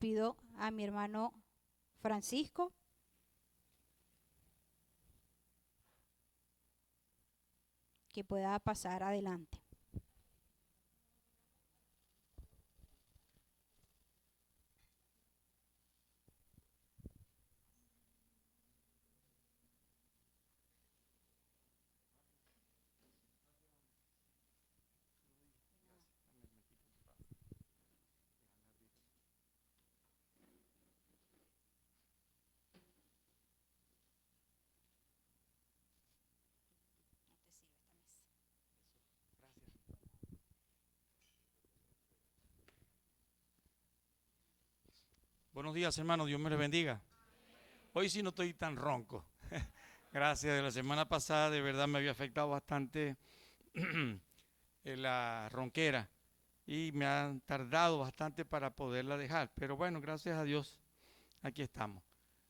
pido a mi hermano Francisco que pueda pasar adelante. Buenos días, hermanos, Dios me les bendiga. Hoy sí no estoy tan ronco. Gracias, de la semana pasada de verdad me había afectado bastante la ronquera y me han tardado bastante para poderla dejar. Pero bueno, gracias a Dios, aquí estamos.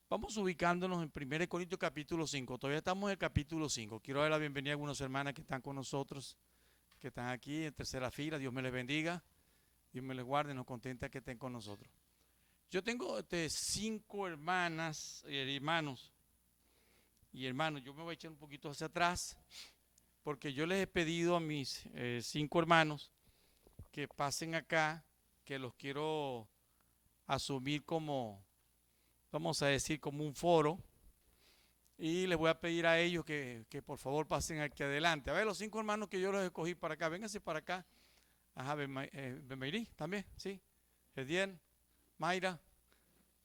Vamos ubicándonos en 1 Corintios capítulo 5. Todavía estamos en el capítulo 5. Quiero dar la bienvenida a algunas hermanas que están con nosotros, que están aquí en tercera fila. Dios me les bendiga, Dios me les guarde, nos contenta que estén con nosotros. Yo tengo 5 hermanas y hermanos. Y hermanos, yo me voy a echar un poquito hacia atrás porque yo les he pedido a mis 5 hermanos que pasen acá, que los quiero asumir como, vamos a decir, como un foro. Y les voy a pedir a ellos que por favor pasen aquí adelante. A ver, los 5 hermanos que yo los escogí para acá, vénganse para acá. Ajá, Benmeirí también, sí. Ediel, Mayra,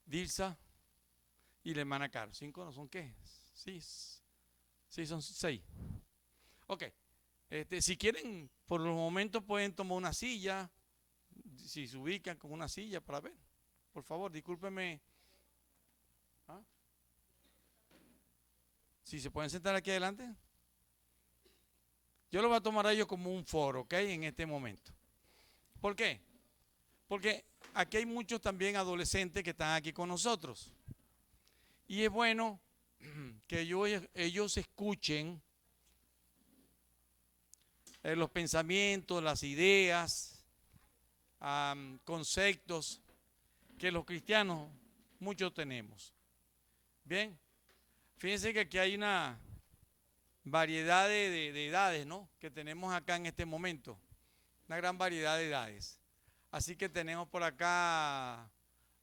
Dilsa y la hermana Caro. 5 no son qué? Sí, son 6. Ok. Si quieren, por los momentos pueden tomar una silla. Si se ubican con una silla para ver. Por favor, discúlpenme. ¿Ah? Si se pueden sentar aquí adelante. Yo lo voy a tomar a ellos como un foro, ¿ok? En este momento. ¿Por qué? Porque aquí hay muchos también adolescentes que están aquí con nosotros. Y es bueno que ellos escuchen los pensamientos, las ideas, conceptos que los cristianos muchos tenemos. Bien, fíjense que aquí hay una variedad de edades, ¿no? Que tenemos acá en este momento, una gran variedad de edades. Así que tenemos por acá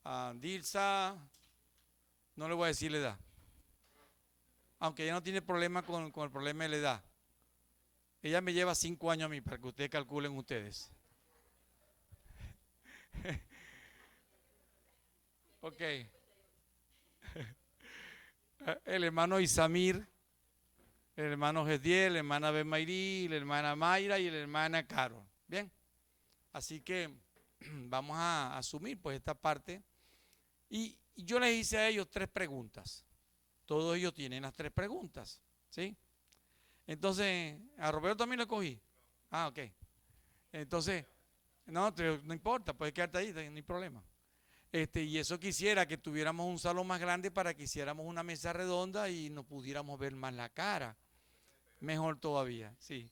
a Dilsa, no le voy a decir la edad, aunque ella no tiene problema con el problema de la edad. Ella me lleva 5 años a mí, para que ustedes calculen ustedes. Ok. El hermano Isamir, el hermano Gediel, la hermana Benmayrí, la hermana Mayra y la hermana Caro. Bien. Así que vamos a asumir pues esta parte. Y yo les hice a ellos 3 preguntas. Todos ellos tienen las 3 preguntas. ¿Sí? Entonces, a Roberto también lo cogí. Ah, ok. Entonces, no importa, puedes quedarte ahí, no hay problema. Y eso quisiera que tuviéramos un salón más grande para que hiciéramos una mesa redonda y nos pudiéramos ver más la cara. Mejor todavía, sí.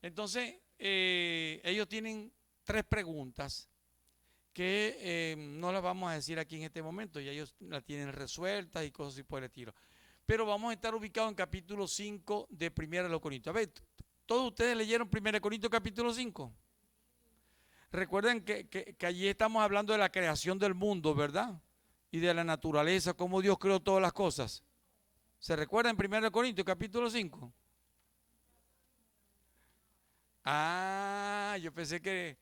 Entonces, ellos tienen 3 preguntas que no las vamos a decir aquí en este momento, ya ellos las tienen resueltas y cosas así por el estilo. Pero vamos a estar ubicados en capítulo 5 de 1 Corintios. A ver, ¿todos ustedes leyeron 1 Corintios capítulo 5? Recuerden que allí estamos hablando de la creación del mundo, ¿verdad? Y de la naturaleza, cómo Dios creó todas las cosas. ¿Se recuerdan en 1 Corintios capítulo 5? Ah, yo pensé que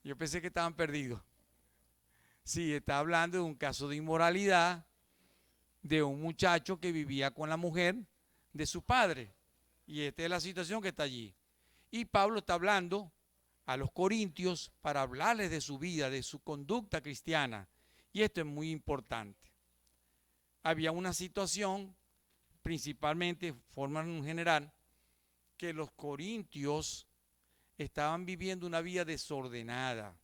estaban perdidos. Sí, está hablando de un caso de inmoralidad de un muchacho que vivía con la mujer de su padre. Y esta es la situación que está allí. Y Pablo está hablando a los corintios para hablarles de su vida, de su conducta cristiana. Y esto es muy importante. Había una situación, principalmente, forma en general, que los corintios estaban viviendo una vida desordenada.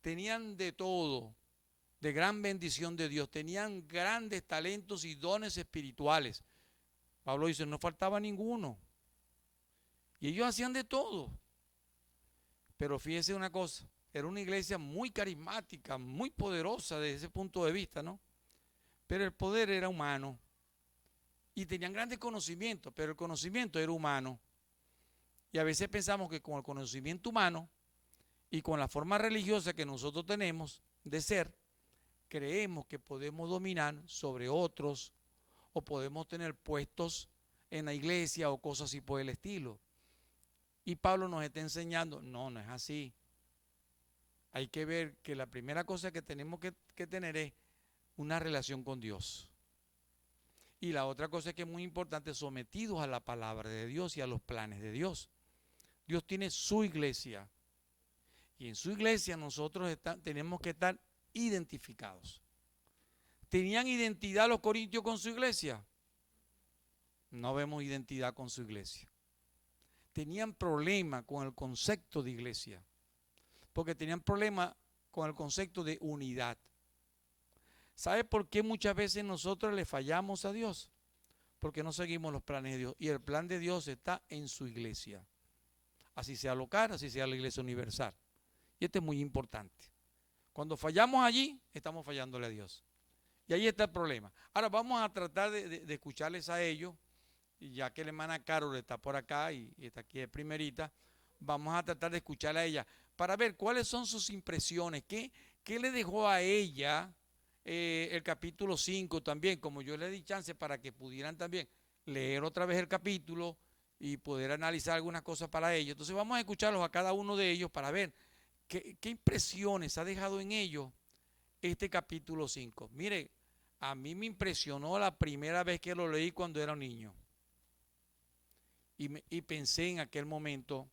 Tenían de todo, de gran bendición de Dios, tenían grandes talentos y dones espirituales. Pablo dice, no faltaba ninguno. Y ellos hacían de todo. Pero fíjese una cosa, Era una iglesia muy carismática, muy poderosa desde ese punto de vista, ¿no? Pero el poder era humano. Y tenían grandes conocimientos, pero el conocimiento era humano. Y a veces pensamos que con el conocimiento humano y con la forma religiosa que nosotros tenemos de ser, creemos que podemos dominar sobre otros o podemos tener puestos en la iglesia o cosas así por el estilo. Y Pablo nos está enseñando, no, no es así. Hay que ver que la primera cosa que tenemos que tener es una relación con Dios. Y la otra cosa que es muy importante, sometidos a la palabra de Dios y a los planes de Dios. Dios tiene su iglesia. Y en su iglesia nosotros tenemos que estar identificados. ¿Tenían identidad los corintios con su iglesia? No vemos identidad con su iglesia. Tenían problema con el concepto de iglesia, porque tenían problema con el concepto de unidad. ¿Sabe por qué muchas veces nosotros le fallamos a Dios? Porque no seguimos los planes de Dios. Y el plan de Dios está en su iglesia. Así sea local, así sea la iglesia universal. Y esto es muy importante. Cuando fallamos allí, estamos fallándole a Dios. Y ahí está el problema. Ahora vamos a tratar de escucharles a ellos. Y ya que la hermana Carol está por acá y está aquí de primerita, vamos a tratar de escucharla a ella para ver cuáles son sus impresiones, qué le dejó a ella el capítulo 5 también, como yo le di chance para que pudieran también leer otra vez el capítulo y poder analizar algunas cosas para ellos. Entonces vamos a escucharlos a cada uno de ellos para ver qué impresiones ha dejado en ellos este capítulo 5. Mire, a mí me impresionó la primera vez que lo leí cuando era un niño. Y pensé en aquel momento,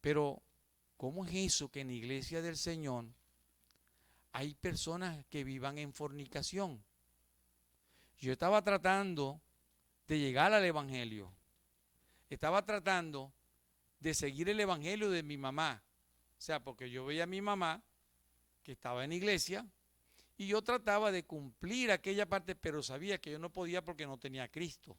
pero ¿cómo es eso que en la iglesia del Señor hay personas que vivan en fornicación? Yo estaba tratando de llegar al evangelio. Estaba tratando de seguir el evangelio de mi mamá. O sea, porque yo veía a mi mamá que estaba en la iglesia y yo trataba de cumplir aquella parte, pero sabía que yo no podía porque no tenía a Cristo.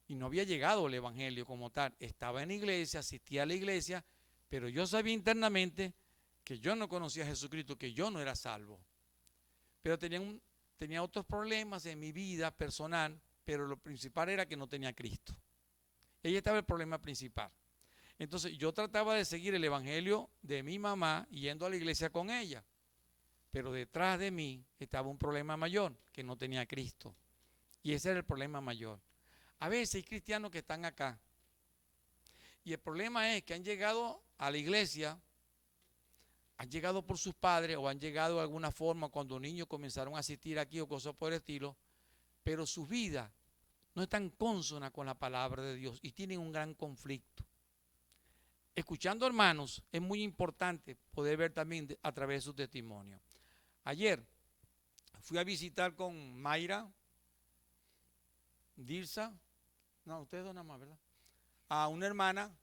Y no había llegado el evangelio como tal. Estaba en la iglesia, asistía a la iglesia, pero yo sabía internamente que yo no conocía a Jesucristo, que yo no era salvo. Pero tenía otros problemas en mi vida personal, pero lo principal era que no tenía a Cristo. Ahí estaba el problema principal. Entonces yo trataba de seguir el evangelio de mi mamá yendo a la iglesia con ella. Pero detrás de mí estaba un problema mayor, que no tenía a Cristo. Y ese era el problema mayor. A veces hay cristianos que están acá y el problema es que han llegado a la iglesia, han llegado por sus padres o han llegado de alguna forma cuando niños comenzaron a asistir aquí o cosas por el estilo, pero sus vidas no están consonas con la palabra de Dios y tienen un gran conflicto. Escuchando hermanos, es muy importante poder ver también a través de su testimonio. Ayer fui a visitar con Mayra, Dirsa, no, ustedes dos nada más, ¿verdad? A una hermana,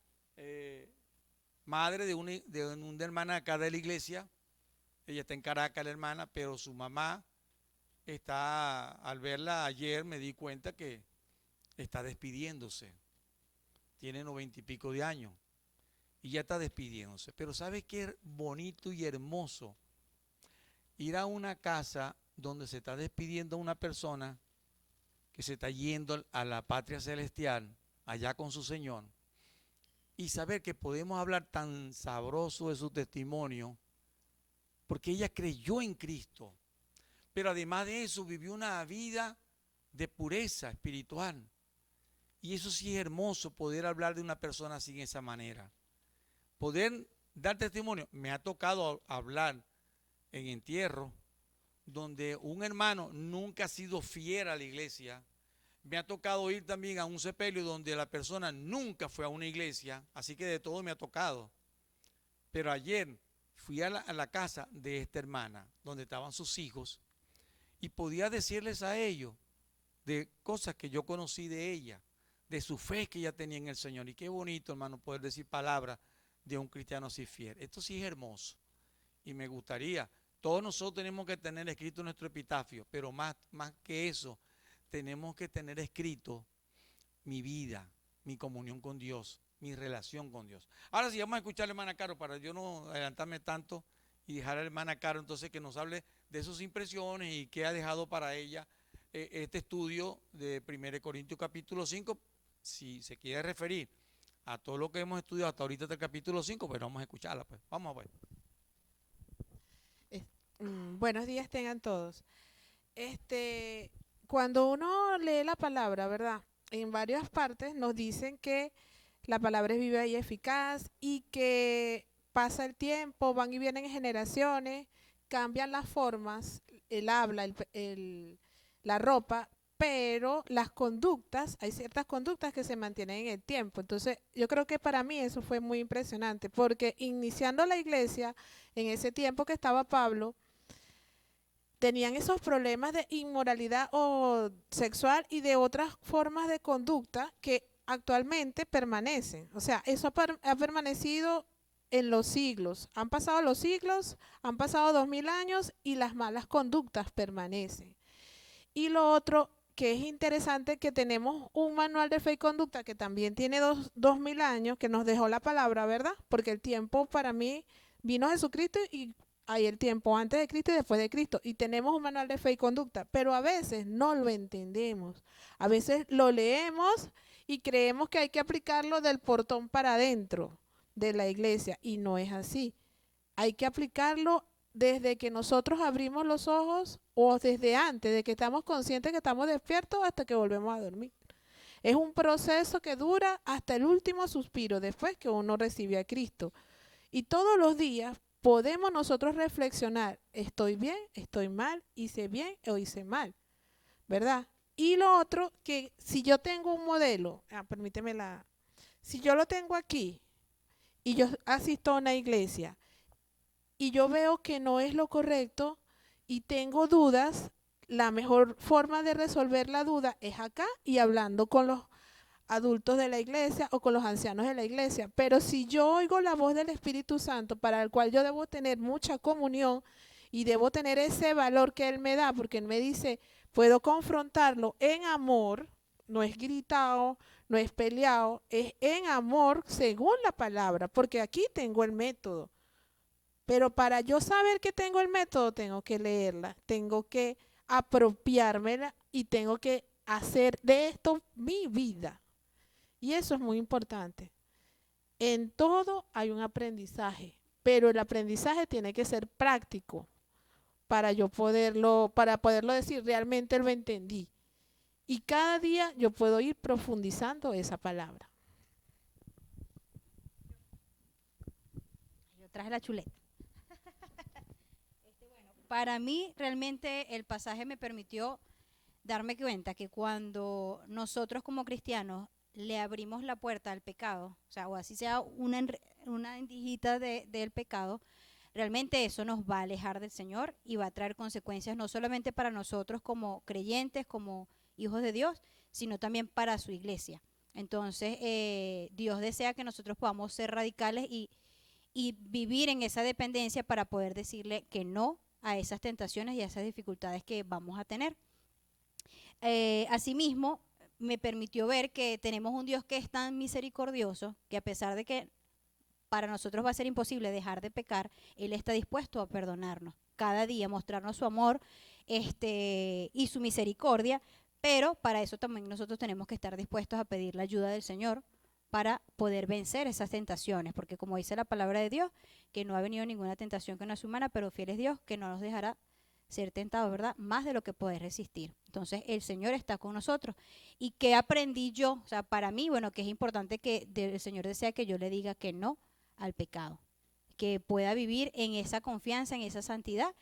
madre de una hermana acá de la iglesia. Ella está en Caracas, la hermana, pero su mamá está, al verla ayer me di cuenta que está despidiéndose. Tiene 90 y pico de años y ya está despidiéndose. Pero ¿sabe qué bonito y hermoso? Ir a una casa donde se está despidiendo una persona que se está yendo a la patria celestial, allá con su Señor, y saber que podemos hablar tan sabroso de su testimonio, porque ella creyó en Cristo, pero además de eso vivió una vida de pureza espiritual. Y eso sí es hermoso, poder hablar de una persona así en esa manera. Poder dar testimonio. Me ha tocado hablar en entierro, donde un hermano nunca ha sido fiel a la iglesia. Me ha tocado ir también a un sepelio donde la persona nunca fue a una iglesia, así que de todo me ha tocado. Pero ayer fui a la casa de esta hermana, donde estaban sus hijos, y podía decirles a ellos de cosas que yo conocí de ella, de su fe que ella tenía en el Señor. Y qué bonito, hermano, poder decir palabras de un cristiano así fiel. Esto sí es hermoso. Y me gustaría, todos nosotros tenemos que tener escrito nuestro epitafio, pero más que eso, tenemos que tener escrito mi vida, mi comunión con Dios. mi relación con Dios. Ahora sí, vamos a escuchar a la hermana Caro para yo no adelantarme tanto y dejar a la hermana Caro entonces que nos hable de sus impresiones y qué ha dejado para ella este estudio de 1 Corintios capítulo 5. Si se quiere referir a todo lo que hemos estudiado hasta ahorita del capítulo 5, pues vamos a escucharla. Pues. Vamos a ver. Buenos días tengan todos. Cuando uno lee la palabra, ¿verdad? En varias partes nos dicen que la palabra es viva y eficaz y que pasa el tiempo, van y vienen generaciones, cambian las formas, el habla, la ropa, pero las conductas, hay ciertas conductas que se mantienen en el tiempo. Entonces, yo creo que para mí eso fue muy impresionante, porque iniciando la iglesia, en ese tiempo que estaba Pablo, tenían esos problemas de inmoralidad o sexual y de otras formas de conducta que actualmente permanecen. O sea, eso ha permanecido en los siglos. Han pasado los siglos, han pasado 2000 años y las malas conductas permanecen. Y lo otro que es interesante, que tenemos un manual de fe y conducta que también tiene 2000 años, que nos dejó la palabra, ¿verdad? Porque el tiempo para mí vino Jesucristo y hay el tiempo antes de Cristo y después de Cristo. Y tenemos un manual de fe y conducta, pero a veces no lo entendemos. A veces lo leemos y creemos que hay que aplicarlo del portón para adentro de la iglesia. Y no es así. Hay que aplicarlo desde que nosotros abrimos los ojos o desde antes, de que estamos conscientes que estamos despiertos hasta que volvemos a dormir. Es un proceso que dura hasta el último suspiro, después que uno recibe a Cristo. Y todos los días podemos nosotros reflexionar, estoy bien, estoy mal, hice bien o hice mal, ¿verdad? Y lo otro, que si yo tengo un modelo, si yo lo tengo aquí y yo asisto a una iglesia y yo veo que no es lo correcto y tengo dudas, la mejor forma de resolver la duda es acá y hablando con los adultos de la iglesia o con los ancianos de la iglesia. Pero si yo oigo la voz del Espíritu Santo, para el cual yo debo tener mucha comunión y debo tener ese valor que Él me da, porque Él me dice, puedo confrontarlo en amor, no es gritado, no es peleado, es en amor según la palabra, porque aquí tengo el método. Pero para yo saber que tengo el método, tengo que leerla, tengo que apropiármela y tengo que hacer de esto mi vida. Y eso es muy importante. En todo hay un aprendizaje, pero el aprendizaje tiene que ser práctico para poderlo decir, realmente lo entendí. Y cada día yo puedo ir profundizando esa palabra. Yo traje la chuleta. Para mí realmente el pasaje me permitió darme cuenta que cuando nosotros como cristianos le abrimos la puerta al pecado, o sea, o así sea una endijita del pecado, realmente eso nos va a alejar del Señor y va a traer consecuencias no solamente para nosotros como creyentes, como hijos de Dios, sino también para su iglesia. Entonces, Dios desea que nosotros podamos ser radicales y vivir en esa dependencia para poder decirle que no a esas tentaciones y a esas dificultades que vamos a tener. Asimismo, me permitió ver que tenemos un Dios que es tan misericordioso que a pesar de que para nosotros va a ser imposible dejar de pecar, Él está dispuesto a perdonarnos cada día, mostrarnos su amor y su misericordia, pero para eso también nosotros tenemos que estar dispuestos a pedir la ayuda del Señor para poder vencer esas tentaciones, porque como dice la palabra de Dios, que no ha venido ninguna tentación que no es humana, pero fiel es Dios, que no nos dejará ser tentados, ¿verdad? Más de lo que puedes resistir. Entonces, el Señor está con nosotros. ¿Y qué aprendí yo? O sea, para mí, bueno, que es importante que el Señor desea que yo le diga que no al pecado, que pueda vivir en esa confianza, en esa santidad,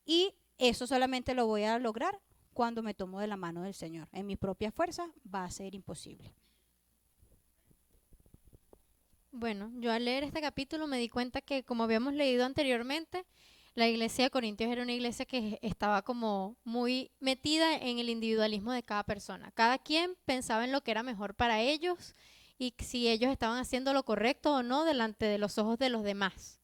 y eso solamente lo voy a lograr cuando me tomo de la mano del Señor. En mis propias fuerzas va a ser imposible. Bueno, yo al leer este capítulo me di cuenta que, como habíamos leído anteriormente, la iglesia de Corintios era una iglesia que estaba como muy metida en el individualismo de cada persona. Cada quien pensaba en lo que era mejor para ellos y si ellos estaban haciendo lo correcto o no delante de los ojos de los demás.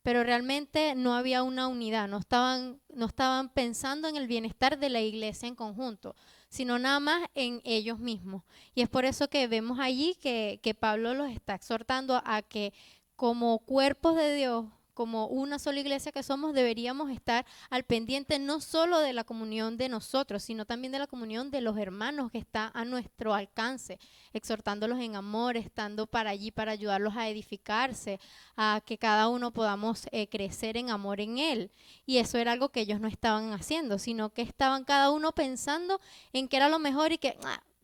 pero realmente no había una unidad, no estaban pensando en el bienestar de la iglesia en conjunto, sino nada más en ellos mismos. Y es por eso que vemos allí que Pablo los está exhortando a que como cuerpos de Dios, como una sola iglesia que somos, deberíamos estar al pendiente no solo de la comunión de nosotros, sino también de la comunión de los hermanos que está a nuestro alcance, exhortándolos en amor, estando para allí para ayudarlos a edificarse, a que cada uno podamos crecer en amor en Él. Y eso era algo que ellos no estaban haciendo, sino que estaban cada uno pensando en qué era lo mejor y que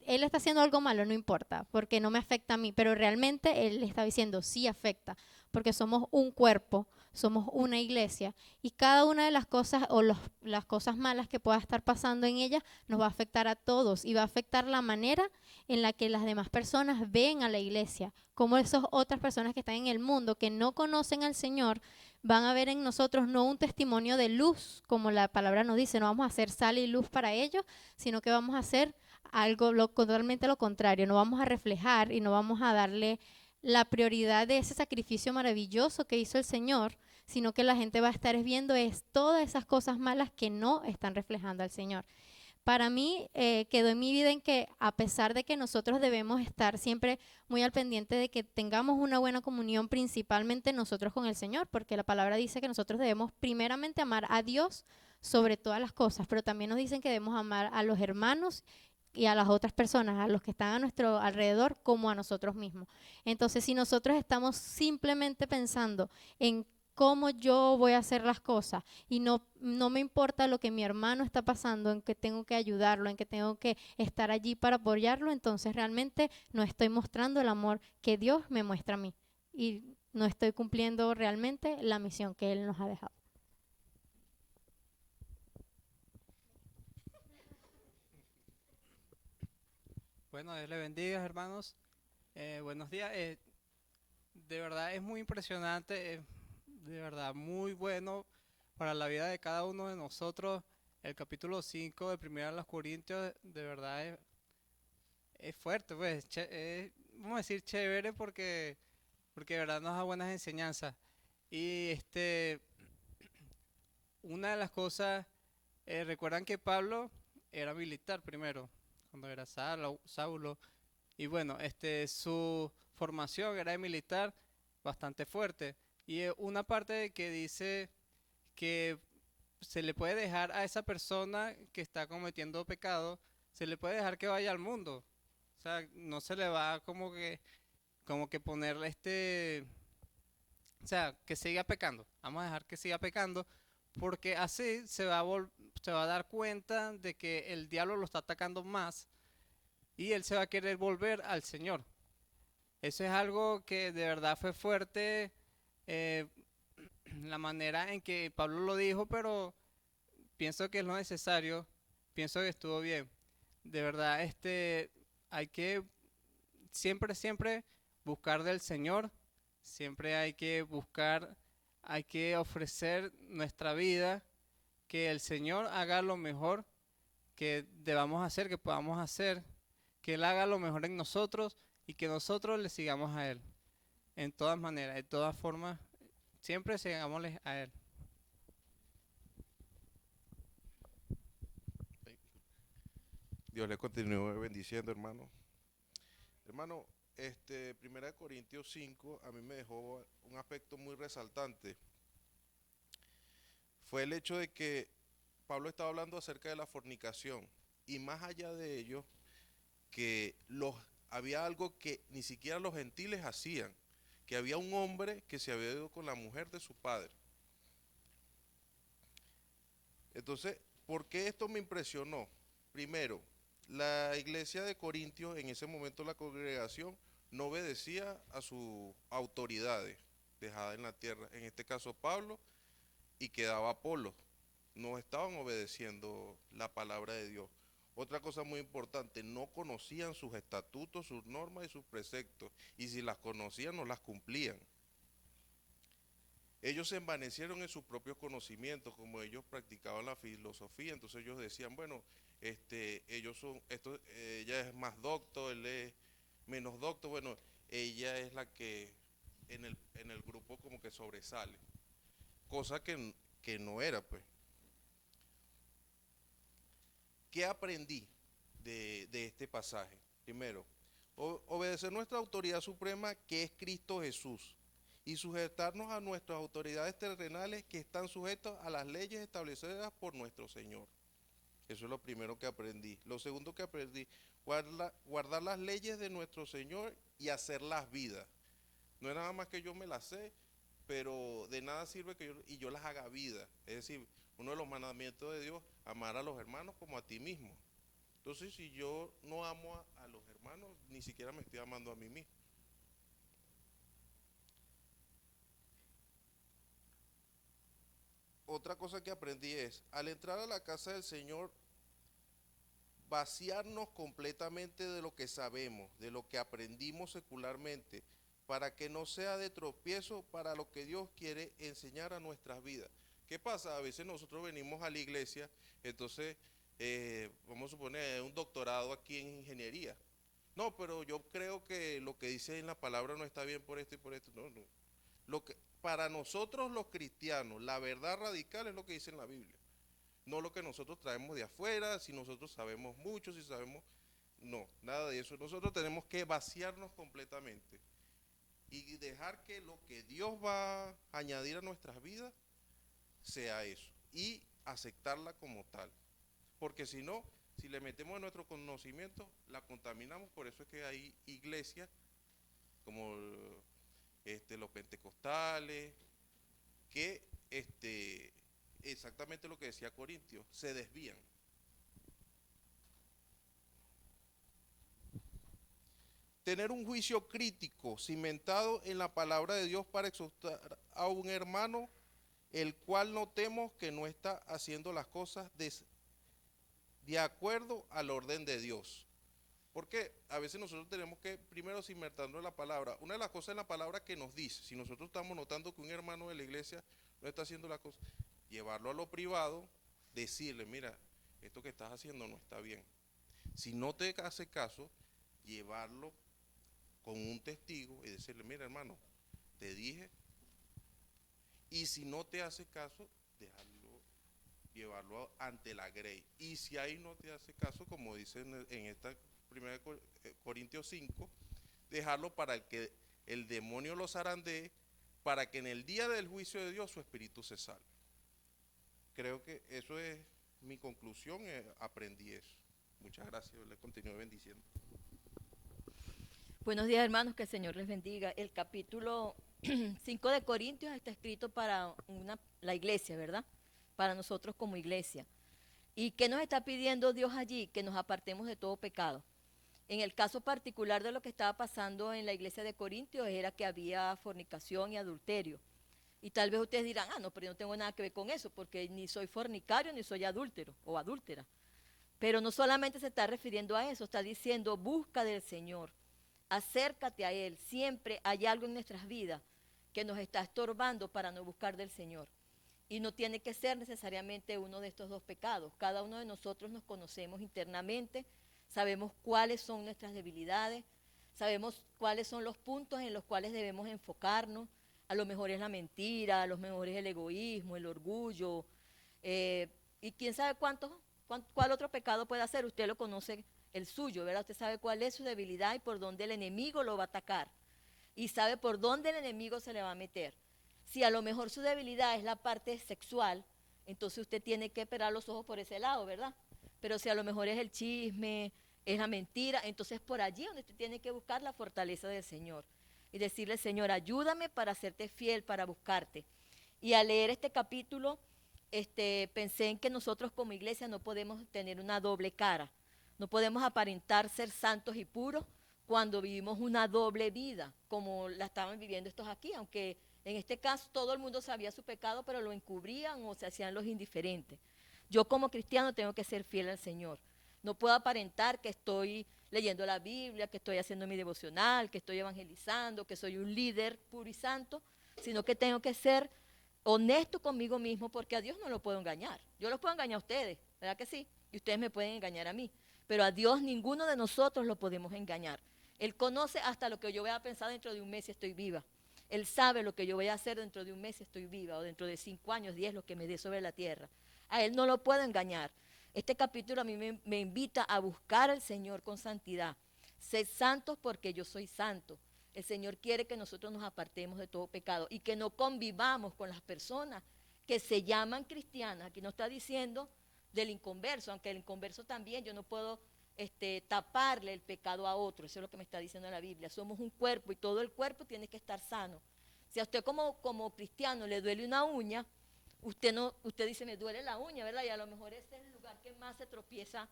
él está haciendo algo malo, no importa, porque no me afecta a mí, pero realmente él está diciendo sí afecta, porque somos un cuerpo, somos una iglesia y cada una de las cosas o las cosas malas que pueda estar pasando en ella nos va a afectar a todos y va a afectar la manera en la que las demás personas ven a la iglesia, como esas otras personas que están en el mundo que no conocen al Señor van a ver en nosotros no un testimonio de luz, como la palabra nos dice, no vamos a hacer sal y luz para ellos, sino que vamos a hacer algo totalmente lo contrario, no vamos a reflejar y no vamos a darle la prioridad de ese sacrificio maravilloso que hizo el Señor, sino que la gente va a estar viendo es todas esas cosas malas que no están reflejando al Señor. Para mí quedó en mi vida en que a pesar de que nosotros debemos estar siempre muy al pendiente de que tengamos una buena comunión, principalmente nosotros con el Señor, porque la palabra dice que nosotros debemos primeramente amar a Dios sobre todas las cosas, pero también nos dicen que debemos amar a los hermanos y a las otras personas, a los que están a nuestro alrededor, como a nosotros mismos. Entonces, si nosotros estamos simplemente pensando en cómo yo voy a hacer las cosas y no me importa lo que mi hermano está pasando, en que tengo que ayudarlo, en que tengo que estar allí para apoyarlo, entonces realmente no estoy mostrando el amor que Dios me muestra a mí y no estoy cumpliendo realmente la misión que Él nos ha dejado. Bueno, Dios le bendiga, hermanos. Buenos días. De verdad es muy impresionante, de verdad muy bueno para la vida de cada uno de nosotros. El capítulo 5 de Primera de los Corintios, de verdad es fuerte, pues, vamos a decir chévere porque de verdad nos da buenas enseñanzas. Y una de las cosas, recuerdan que Pablo era militar primero, cuando era Saulo. Y bueno, su formación era de militar bastante fuerte. Y una parte que dice que se le puede dejar a esa persona que está cometiendo pecado, se le puede dejar que vaya al mundo. O sea, no se le va como que ponerle o sea, que siga pecando. Vamos a dejar que siga pecando porque así se va a dar cuenta de que el diablo lo está atacando más y él se va a querer volver al Señor. Eso es algo que de verdad fue fuerte, la manera en que Pablo lo dijo, pero pienso que es lo necesario, pienso que estuvo bien. De verdad, hay que siempre buscar del Señor, siempre hay que ofrecer nuestra vida, que el Señor haga lo mejor que debamos hacer, que podamos hacer, que Él haga lo mejor en nosotros y que nosotros le sigamos a Él. En todas maneras, de todas formas, siempre sigámosle a Él. Dios le continúe bendiciendo, hermano. Hermano, 1 Corintios 5 a mí me dejó un aspecto muy resaltante. Fue el hecho de que Pablo estaba hablando acerca de la fornicación y más allá de ello, que había algo que ni siquiera los gentiles hacían, que había un hombre que se había ido con la mujer de su padre. Entonces, ¿por qué esto me impresionó? Primero, la iglesia de Corintios, en ese momento la congregación, no obedecía a sus autoridades dejadas en la tierra, en este caso Pablo, y quedaba Apolo. No estaban obedeciendo la palabra de Dios. Otra cosa muy importante, no conocían sus estatutos, sus normas y sus preceptos, y si las conocían no las cumplían. Ellos se envanecieron en sus propios conocimientos, como ellos practicaban la filosofía, entonces ellos decían, bueno, ella es más docto, él es menos docto, bueno, ella es la que en el grupo como que sobresale. cosa que no era, pues. ¿Qué aprendí de este pasaje? Primero, obedecer nuestra autoridad suprema, que es Cristo Jesús, y sujetarnos a nuestras autoridades terrenales, que están sujetas a las leyes establecidas por nuestro Señor. Eso es lo primero que aprendí. Lo segundo que aprendí, guardar las leyes de nuestro Señor y hacerlas vida. No es nada más que yo me las sé, pero de nada sirve que yo las haga vida. Es decir, uno de los mandamientos de Dios, amar a los hermanos como a ti mismo. Entonces, si yo no amo a los hermanos, ni siquiera me estoy amando a mí mismo. Otra cosa que aprendí es, al entrar a la casa del Señor, vaciarnos completamente de lo que sabemos, de lo que aprendimos secularmente, para que no sea de tropiezo para lo que Dios quiere enseñar a nuestras vidas. ¿Qué pasa? A veces nosotros venimos a la iglesia, entonces, vamos a suponer, un doctorado aquí en ingeniería. No, pero yo creo que lo que dice en la palabra no está bien por esto y por esto. No, no. Para nosotros los cristianos, la verdad radical es lo que dice en la Biblia. No lo que nosotros traemos de afuera, si nosotros sabemos mucho, si sabemos... No, nada de eso. Nosotros tenemos que vaciarnos completamente y dejar que lo que Dios va a añadir a nuestras vidas sea eso y aceptarla como tal. Porque si no, si le metemos en nuestro conocimiento, la contaminamos. Por eso es que hay iglesias como los pentecostales, que exactamente lo que decía Corintios, se desvían. Tener un juicio crítico cimentado en la palabra de Dios para exhortar a un hermano el cual notemos que no está haciendo las cosas de acuerdo al orden de Dios. Porque a veces nosotros tenemos que primero cimentarnos en la palabra. Una de las cosas en la palabra que nos dice, si nosotros estamos notando que un hermano de la iglesia no está haciendo las cosas, llevarlo a lo privado, decirle, mira, esto que estás haciendo no está bien. Si no te hace caso, llevarlo con un testigo y decirle, mira hermano, te dije, y si no te hace caso, dejarlo, llevarlo ante la grey. Y si ahí no te hace caso, como dice en esta 1 Corintios 5, dejarlo para que el demonio los zarandee, para que en el día del juicio de Dios su espíritu se salve. Creo que eso es mi conclusión, aprendí eso. Muchas gracias, les continúo bendiciendo. Buenos días, hermanos, que el Señor les bendiga. El capítulo 5 de Corintios está escrito para la iglesia, ¿verdad? Para nosotros como iglesia. ¿Y qué nos está pidiendo Dios allí? Que nos apartemos de todo pecado. En el caso particular de lo que estaba pasando en la iglesia de Corintios era que había fornicación y adulterio. Y tal vez ustedes dirán, no, pero yo no tengo nada que ver con eso, porque ni soy fornicario ni soy adúltero o adúltera. Pero no solamente se está refiriendo a eso, está diciendo, busca del Señor, acércate a Él. Siempre hay algo en nuestras vidas que nos está estorbando para no buscar del Señor. Y no tiene que ser necesariamente uno de estos dos pecados. Cada uno de nosotros nos conocemos internamente, sabemos cuáles son nuestras debilidades, sabemos cuáles son los puntos en los cuales debemos enfocarnos. A lo mejor es la mentira, a lo mejor es el egoísmo, el orgullo, y quién sabe cuál otro pecado puede hacer. Usted lo conoce, el suyo, ¿verdad? Usted sabe cuál es su debilidad y por dónde el enemigo lo va a atacar. Y sabe por dónde el enemigo se le va a meter. Si a lo mejor su debilidad es la parte sexual, entonces usted tiene que esperar los ojos por ese lado, ¿verdad? Pero si a lo mejor es el chisme, es la mentira, entonces por allí donde usted tiene que buscar la fortaleza del Señor. Y decirle, Señor, ayúdame para hacerte fiel, para buscarte. Y al leer este capítulo, pensé en que nosotros como iglesia no podemos tener una doble cara. No podemos aparentar ser santos y puros cuando vivimos una doble vida, como la estaban viviendo estos aquí, aunque en este caso todo el mundo sabía su pecado, pero lo encubrían o se hacían los indiferentes. Yo como cristiano tengo que ser fiel al Señor. No puedo aparentar que estoy leyendo la Biblia, que estoy haciendo mi devocional, que estoy evangelizando, que soy un líder puro y santo, sino que tengo que ser honesto conmigo mismo, porque a Dios no lo puedo engañar. Yo los puedo engañar a ustedes, ¿verdad que sí? Y ustedes me pueden engañar a mí, pero a Dios ninguno de nosotros lo podemos engañar. Él conoce hasta lo que yo voy a pensar dentro de un mes si estoy viva. Él sabe lo que yo voy a hacer dentro de un mes si estoy viva, o dentro de 5 años, 10, lo que me dé sobre la tierra. A Él no lo puedo engañar. Este capítulo a mí me invita a buscar al Señor con santidad. Sed santos porque yo soy santo. El Señor quiere que nosotros nos apartemos de todo pecado y que no convivamos con las personas que se llaman cristianas. Aquí no está diciendo del inconverso, aunque el inconverso también, yo no puedo taparle el pecado a otro. Eso es lo que me está diciendo la Biblia. Somos un cuerpo y todo el cuerpo tiene que estar sano. Si a usted como cristiano le duele una uña, usted dice, me duele la uña, ¿verdad? Y a lo mejor ese es el lugar que más se tropieza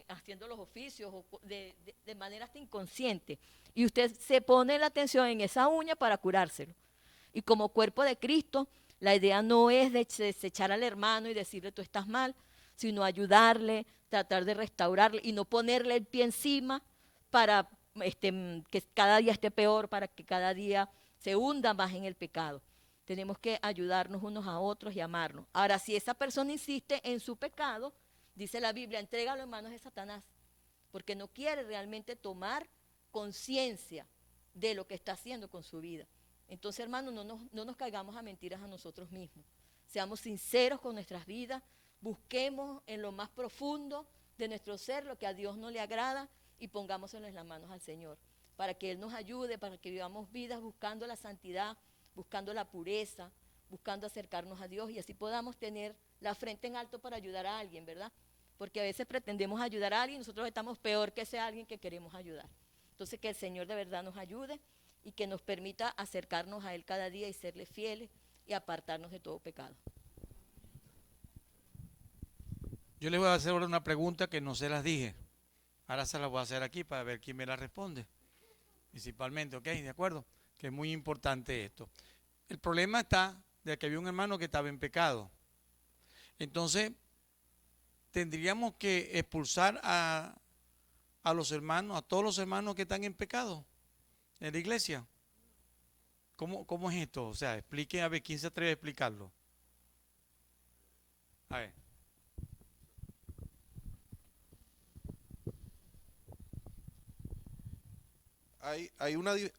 haciendo los oficios o de manera hasta inconsciente. Y usted se pone la atención en esa uña para curárselo. Y como cuerpo de Cristo, la idea no es desechar al hermano y decirle tú estás mal, sino ayudarle, tratar de restaurarle y no ponerle el pie encima para que cada día esté peor, para que cada día se hunda más en el pecado. Tenemos que ayudarnos unos a otros y amarnos. Ahora, si esa persona insiste en su pecado, dice la Biblia, entrégalo en manos de Satanás, porque no quiere realmente tomar conciencia de lo que está haciendo con su vida. Entonces, hermanos, no nos caigamos a mentiras a nosotros mismos. Seamos sinceros con nuestras vidas, busquemos en lo más profundo de nuestro ser lo que a Dios no le agrada y pongámoselo en las manos al Señor, para que Él nos ayude, para que vivamos vidas buscando la santidad, buscando la pureza, buscando acercarnos a Dios y así podamos tener la frente en alto para ayudar a alguien, ¿verdad? Porque a veces pretendemos ayudar a alguien y nosotros estamos peor que ese alguien que queremos ayudar. Entonces, que el Señor de verdad nos ayude y que nos permita acercarnos a Él cada día y serle fieles y apartarnos de todo pecado. Yo les voy a hacer ahora una pregunta que no se las dije. Ahora se las voy a hacer aquí para ver quién me la responde. Principalmente, ¿ok? ¿De acuerdo? Que es muy importante esto. El problema está de que había un hermano que estaba en pecado. Entonces, tendríamos que expulsar a los hermanos, a todos los hermanos que están en pecado en la iglesia. ¿Cómo es esto? O sea, expliquen, a ver, ¿quién se atreve a explicarlo? A ver.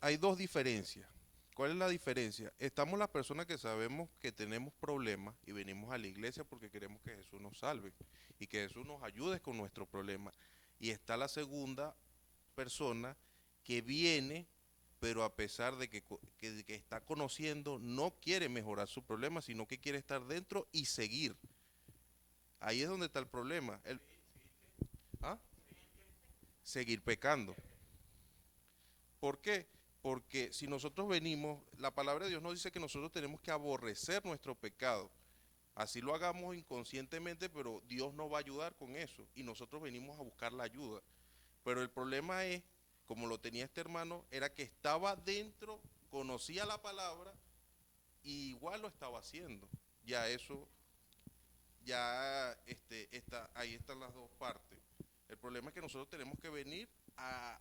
Hay dos diferencias. ¿Cuál es la diferencia? Estamos las personas que sabemos que tenemos problemas y venimos a la iglesia porque queremos que Jesús nos salve y que Jesús nos ayude con nuestros problemas. Y está la segunda persona que viene, pero a pesar de que está conociendo, no quiere mejorar su problema, sino que quiere estar dentro y seguir. Ahí es donde está el problema. Seguir pecando. ¿Por qué? Porque si nosotros venimos, la palabra de Dios nos dice que nosotros tenemos que aborrecer nuestro pecado. Así lo hagamos inconscientemente, pero Dios nos va a ayudar con eso. Y nosotros venimos a buscar la ayuda. Pero el problema es, como lo tenía este hermano, era que estaba dentro, conocía la palabra, y igual lo estaba haciendo. Ya eso, ahí están las dos partes. El problema es que nosotros tenemos que venir a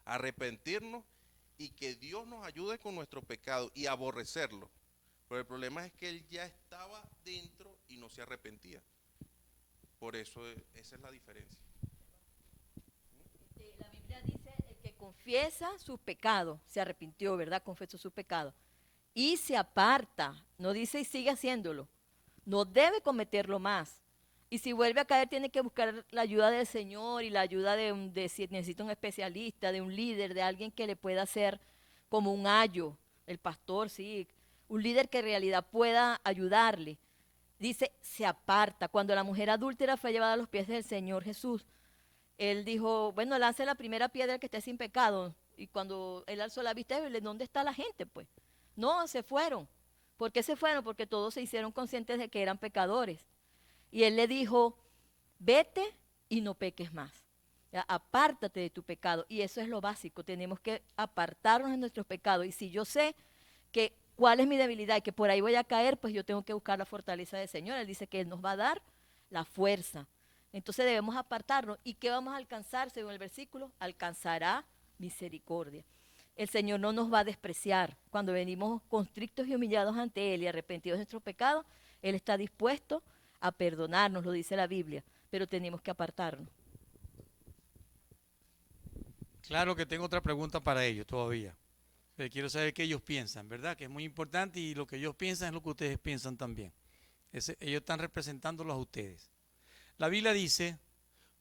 arrepentirnos y que Dios nos ayude con nuestro pecado y aborrecerlo. Pero el problema es que él ya estaba dentro y no se arrepentía. Por eso esa es la diferencia. La Biblia dice, el que confiesa sus pecados, se arrepintió, ¿verdad? Confesó sus pecados. Y se aparta, no dice y sigue haciéndolo. No debe cometerlo más. Y si vuelve a caer, tiene que buscar la ayuda del Señor y la ayuda de si necesita un especialista, de un líder, de alguien que le pueda hacer como un ayo, el pastor, sí, un líder que en realidad pueda ayudarle. Dice, se aparta. Cuando la mujer adúltera fue llevada a los pies del Señor Jesús, él dijo, bueno, lance la primera piedra que esté sin pecado. Y cuando él alzó la vista, ¿dónde está la gente? Pues, no, se fueron. ¿Por qué se fueron? Porque todos se hicieron conscientes de que eran pecadores. Y él le dijo, vete y no peques más. Ya, apártate de tu pecado. Y eso es lo básico. Tenemos que apartarnos de nuestros pecados. Y si yo sé que cuál es mi debilidad y que por ahí voy a caer, pues yo tengo que buscar la fortaleza del Señor. Él dice que Él nos va a dar la fuerza. Entonces debemos apartarnos. ¿Y qué vamos a alcanzar según el versículo? Alcanzará misericordia. El Señor no nos va a despreciar. Cuando venimos constrictos y humillados ante Él y arrepentidos de nuestros pecados, Él está dispuesto a perdonarnos, lo dice la Biblia, pero tenemos que apartarnos. Claro que tengo otra pregunta para ellos todavía. Quiero saber qué ellos piensan, ¿verdad? Que es muy importante y lo que ellos piensan es lo que ustedes piensan también. Ellos están representándolos a ustedes. La Biblia dice,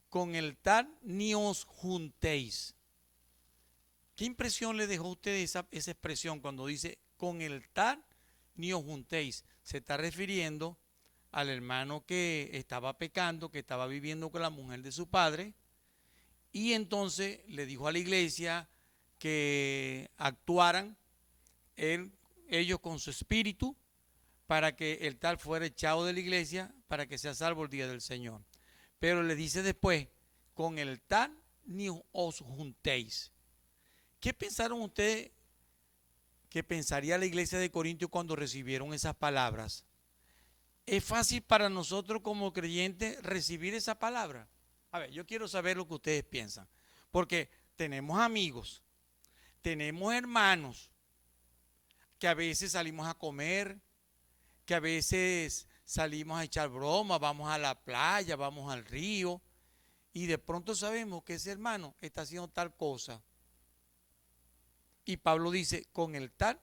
con el tal ni os juntéis. ¿Qué impresión le dejó a ustedes esa expresión cuando dice, con el tal ni os juntéis? Se está refiriendo al hermano que estaba pecando, que estaba viviendo con la mujer de su padre, y entonces le dijo a la iglesia que actuaran ellos con su espíritu para que el tal fuera echado de la iglesia para que sea salvo el día del Señor. Pero le dice después, con el tal ni os juntéis. ¿Qué pensaron ustedes que pensaría la iglesia de Corintios cuando recibieron esas palabras? ¿Es fácil para nosotros como creyentes recibir esa palabra? A ver, yo quiero saber lo que ustedes piensan, porque tenemos amigos, tenemos hermanos, que a veces salimos a comer, que a veces salimos a echar broma, vamos a la playa, vamos al río, y de pronto sabemos que ese hermano está haciendo tal cosa. Y Pablo dice, con el tal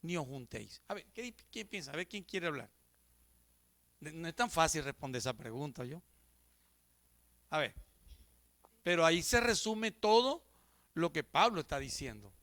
ni os juntéis. A ver, ¿quién piensa? A ver, ¿quién quiere hablar? No es tan fácil responder esa pregunta, yo. A ver, pero ahí se resume todo lo que Pablo está diciendo.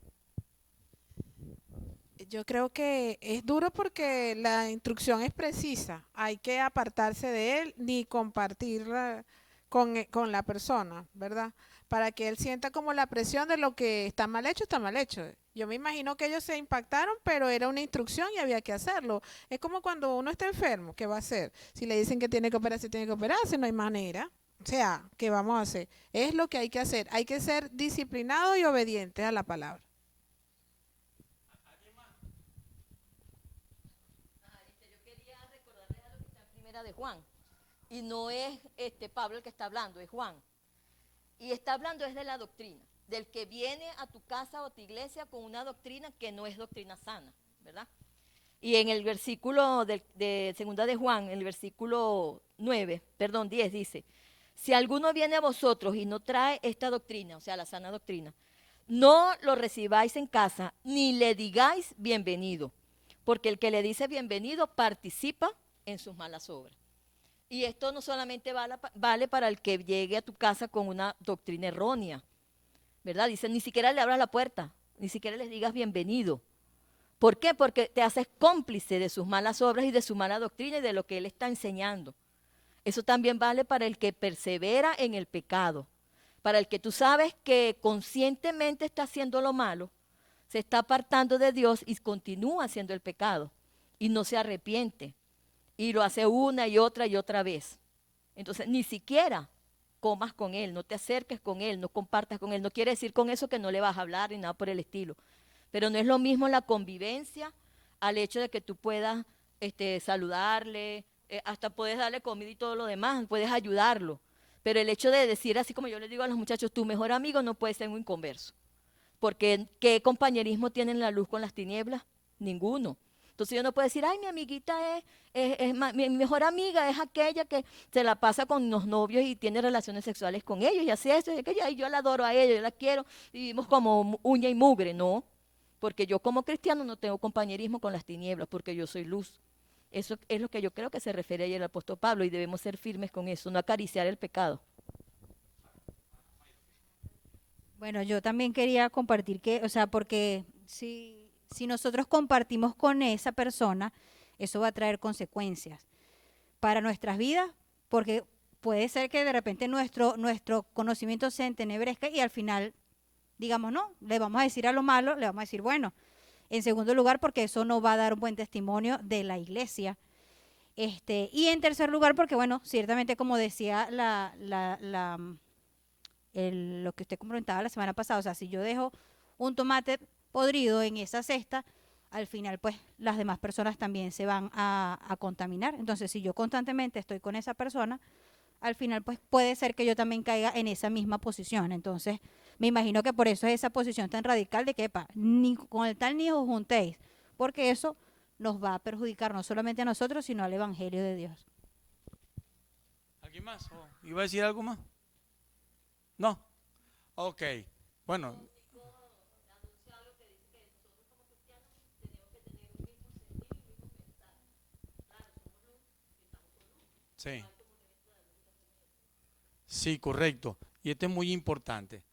Yo creo que es duro porque la instrucción es precisa. Hay que apartarse de él ni compartirla con la persona, ¿verdad? Para que él sienta como la presión de lo que está mal hecho, está mal hecho. Yo me imagino que ellos se impactaron, pero era una instrucción y había que hacerlo. Es como cuando uno está enfermo, ¿qué va a hacer? Si le dicen que tiene que operarse, no hay manera. O sea, ¿qué vamos a hacer? Es lo que hay que hacer. Hay que ser disciplinado y obediente a la palabra. Yo quería recordarles algo que está en Primera de Juan. Y no es Pablo el que está hablando, es Juan. Y está hablando es de la doctrina, del que viene a tu casa o a tu iglesia con una doctrina que no es doctrina sana, ¿verdad? Y en el versículo de segunda de Juan, en el versículo 10 dice, si alguno viene a vosotros y no trae esta doctrina, o sea, la sana doctrina, no lo recibáis en casa, ni le digáis bienvenido, porque el que le dice bienvenido participa en sus malas obras. Y esto no solamente vale para el que llegue a tu casa con una doctrina errónea, ¿verdad? Dice, ni siquiera le abras la puerta, ni siquiera les digas bienvenido. ¿Por qué? Porque te haces cómplice de sus malas obras y de su mala doctrina y de lo que él está enseñando. Eso también vale para el que persevera en el pecado, para el que tú sabes que conscientemente está haciendo lo malo, se está apartando de Dios y continúa haciendo el pecado y no se arrepiente y lo hace una y otra vez. Entonces, ni siquiera comas con él, no te acerques con él, no compartas con él. No quiere decir con eso que no le vas a hablar ni nada por el estilo. Pero no es lo mismo la convivencia al hecho de que tú puedas saludarle, hasta puedes darle comida y todo lo demás, puedes ayudarlo. Pero el hecho de decir así como yo les digo a los muchachos, tu mejor amigo no puede ser un inconverso. Porque ¿qué compañerismo tienen la luz con las tinieblas? Ninguno. Entonces yo no puedo decir, ay, mi amiguita mi mejor amiga es aquella que se la pasa con los novios y tiene relaciones sexuales con ellos y hace eso y aquello, y yo la adoro a ella, yo la quiero y vivimos como uña y mugre. No, porque yo como cristiano no tengo compañerismo con las tinieblas porque yo soy luz. Eso es lo que yo creo que se refiere ayer el apóstol Pablo y debemos ser firmes con eso, no acariciar el pecado. Bueno, yo también quería compartir que, o sea, porque si nosotros compartimos con esa persona, eso va a traer consecuencias para nuestras vidas, porque puede ser que de repente nuestro conocimiento se entenebrezca y al final, digamos, no, le vamos a decir a lo malo, le vamos a decir, bueno. En segundo lugar, porque eso no va a dar un buen testimonio de la iglesia. Y en tercer lugar, porque, bueno, ciertamente como decía lo que usted comentaba la semana pasada, o sea, si yo dejo un tomate podrido en esa cesta, al final pues las demás personas también se van a contaminar. Entonces, si yo constantemente estoy con esa persona, al final pues puede ser que yo también caiga en esa misma posición. Entonces, me imagino que por eso es esa posición tan radical de que, ni con el tal ni os juntéis, porque eso nos va a perjudicar no solamente a nosotros, sino al Evangelio de Dios. ¿Alguien más? ¿Iba a decir algo más? ¿No? Ok. Bueno. Sí. Sí, correcto. Y esto es muy importante.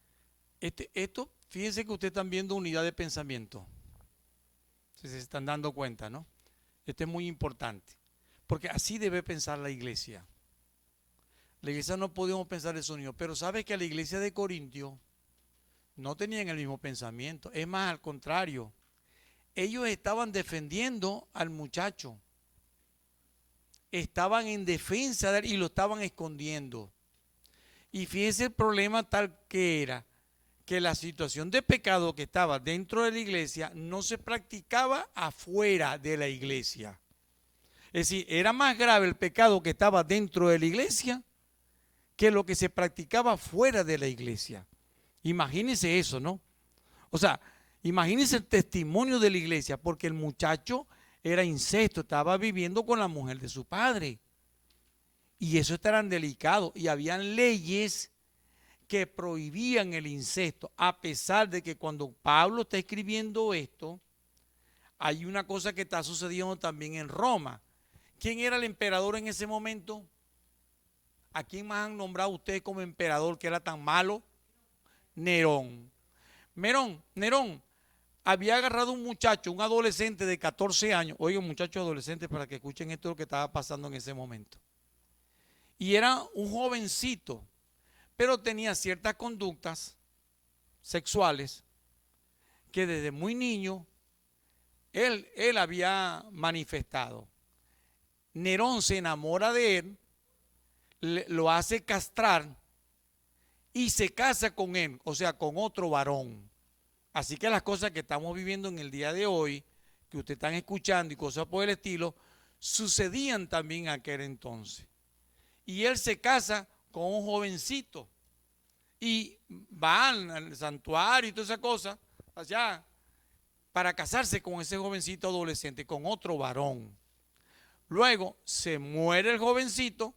Esto, fíjense que ustedes están viendo unidad de pensamiento. Si se están dando cuenta, ¿no? Esto es muy importante. Porque así debe pensar la iglesia. La iglesia no podemos pensar eso unido. Pero sabe que la iglesia de Corintio no tenían el mismo pensamiento. Es más, al contrario. Ellos estaban defendiendo al muchacho. Estaban en defensa de él y lo estaban escondiendo. Y fíjense el problema tal que era, que la situación de pecado que estaba dentro de la iglesia no se practicaba afuera de la iglesia. Es decir, era más grave el pecado que estaba dentro de la iglesia que lo que se practicaba fuera de la iglesia. Imagínense eso, ¿no? O sea, imagínense el testimonio de la iglesia, porque el muchacho era incesto, estaba viviendo con la mujer de su padre. Y eso era tan delicado. Y habían leyes que prohibían el incesto, a pesar de que cuando Pablo está escribiendo esto, hay una cosa que está sucediendo también en Roma. ¿Quién era el emperador en ese momento? ¿A quién más han nombrado ustedes como emperador que era tan malo? Nerón. Nerón había agarrado un muchacho, un adolescente de 14 años. Oigan, muchachos adolescentes, para que escuchen esto lo que estaba pasando en ese momento. Y era un jovencito, pero tenía ciertas conductas sexuales que desde muy niño él había manifestado. Nerón se enamora de él, lo hace castrar y se casa con él, o sea, con otro varón. Así que las cosas que estamos viviendo en el día de hoy, que ustedes están escuchando y cosas por el estilo, sucedían también en aquel entonces. Y él se casa con un jovencito y van al santuario y toda esa cosa allá para casarse con ese jovencito adolescente, con otro varón. Luego se muere el jovencito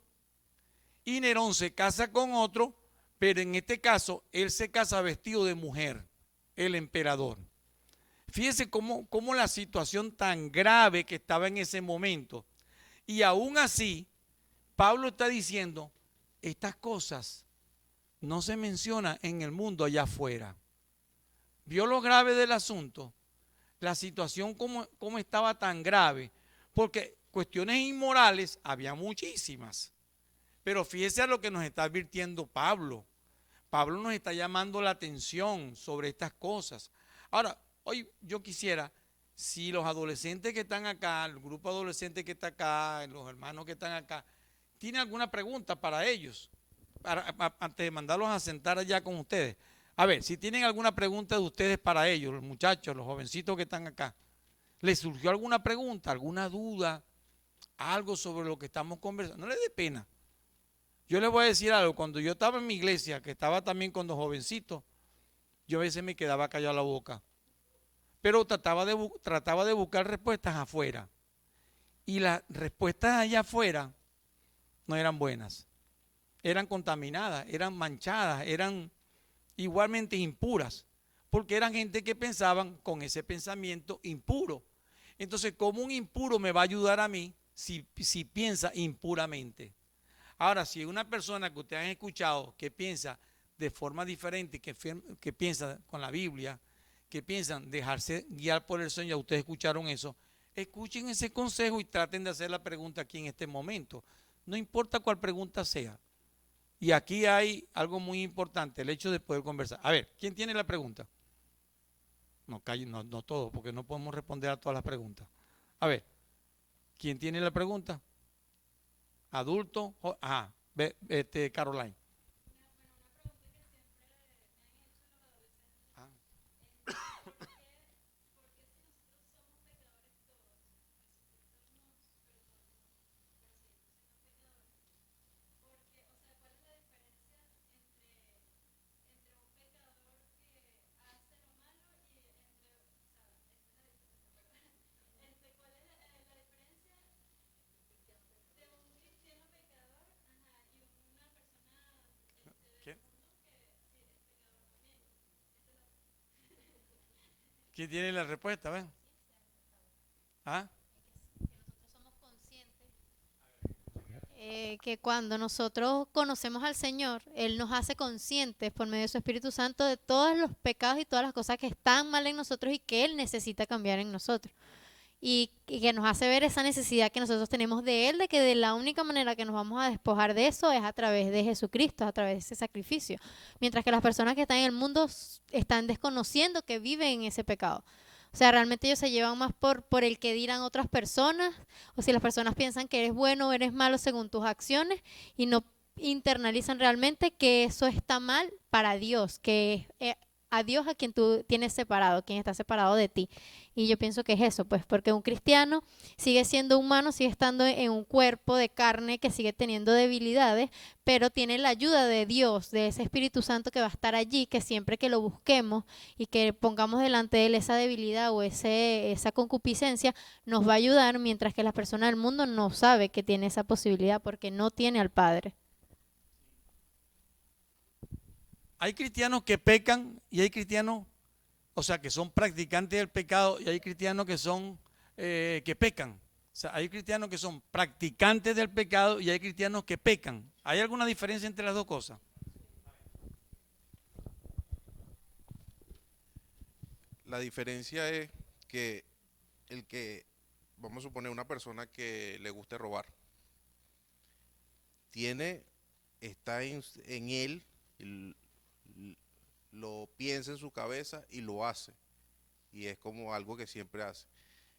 y Nerón se casa con otro, pero en este caso él se casa vestido de mujer, el emperador. Fíjense cómo la situación tan grave que estaba en ese momento. Y aún así, Pablo está diciendo, estas cosas no se mencionan en el mundo allá afuera. ¿Vio lo grave del asunto? La situación como estaba tan grave. Porque cuestiones inmorales había muchísimas. Pero fíjese a lo que nos está advirtiendo Pablo. Pablo nos está llamando la atención sobre estas cosas. Ahora, hoy yo quisiera, si los adolescentes que están acá, el grupo adolescente que está acá, los hermanos que están acá, ¿tiene alguna pregunta para ellos? Antes de mandarlos a sentar allá con ustedes. A ver, si tienen alguna pregunta de ustedes para ellos, los muchachos, los jovencitos que están acá. ¿Les surgió alguna pregunta, alguna duda, algo sobre lo que estamos conversando? No les dé pena. Yo les voy a decir algo. Cuando yo estaba en mi iglesia, que estaba también con los jovencitos, yo a veces me quedaba callado la boca. Pero trataba de buscar respuestas afuera. Y las respuestas allá afuera no eran buenas. Eran contaminadas, eran manchadas, eran igualmente impuras. Porque eran gente que pensaban con ese pensamiento impuro. Entonces, ¿cómo un impuro me va a ayudar a mí si piensa impuramente? Ahora, si una persona que ustedes han escuchado que piensa de forma diferente, que piensa con la Biblia, que piensan dejarse guiar por el Señor, ya ustedes escucharon eso, escuchen ese consejo y traten de hacer la pregunta aquí en este momento. No importa cuál pregunta sea. Y aquí hay algo muy importante, el hecho de poder conversar. A ver, ¿quién tiene la pregunta? No, no todos, porque no podemos responder a todas las preguntas. A ver, ¿quién tiene la pregunta? Adulto, ajá, Caroline. ¿Quién tiene la respuesta? ¿Ven? ¿Ah? Que nosotros somos conscientes Que cuando nosotros conocemos al Señor, Él nos hace conscientes por medio de su Espíritu Santo de todos los pecados y todas las cosas que están mal en nosotros y que Él necesita cambiar en nosotros. Y que nos hace ver esa necesidad que nosotros tenemos de Él, de que de la única manera que nos vamos a despojar de eso es a través de Jesucristo, a través de ese sacrificio. Mientras que las personas que están en el mundo están desconociendo que viven en ese pecado. O sea, realmente ellos se llevan más por el que dirán otras personas, o si las personas piensan que eres bueno o eres malo según tus acciones y no internalizan realmente que eso está mal para Dios, que es a Dios a quien tú tienes separado, quien está separado de ti. Y yo pienso que es eso, pues, porque un cristiano sigue siendo humano, sigue estando en un cuerpo de carne que sigue teniendo debilidades, pero tiene la ayuda de Dios, de ese Espíritu Santo que va a estar allí, que siempre que lo busquemos y que pongamos delante de él esa debilidad o esa concupiscencia, nos va a ayudar, mientras que la persona del mundo no sabe que tiene esa posibilidad porque no tiene al Padre. Hay cristianos que pecan y hay cristianos, o sea, que son practicantes del pecado, y hay cristianos que son que pecan. O sea, hay cristianos que son practicantes del pecado y hay cristianos que pecan. ¿Hay alguna diferencia entre las dos cosas? La diferencia es que vamos a suponer una persona que le guste robar, está en él, lo piensa en su cabeza y lo hace. Y es como algo que siempre hace.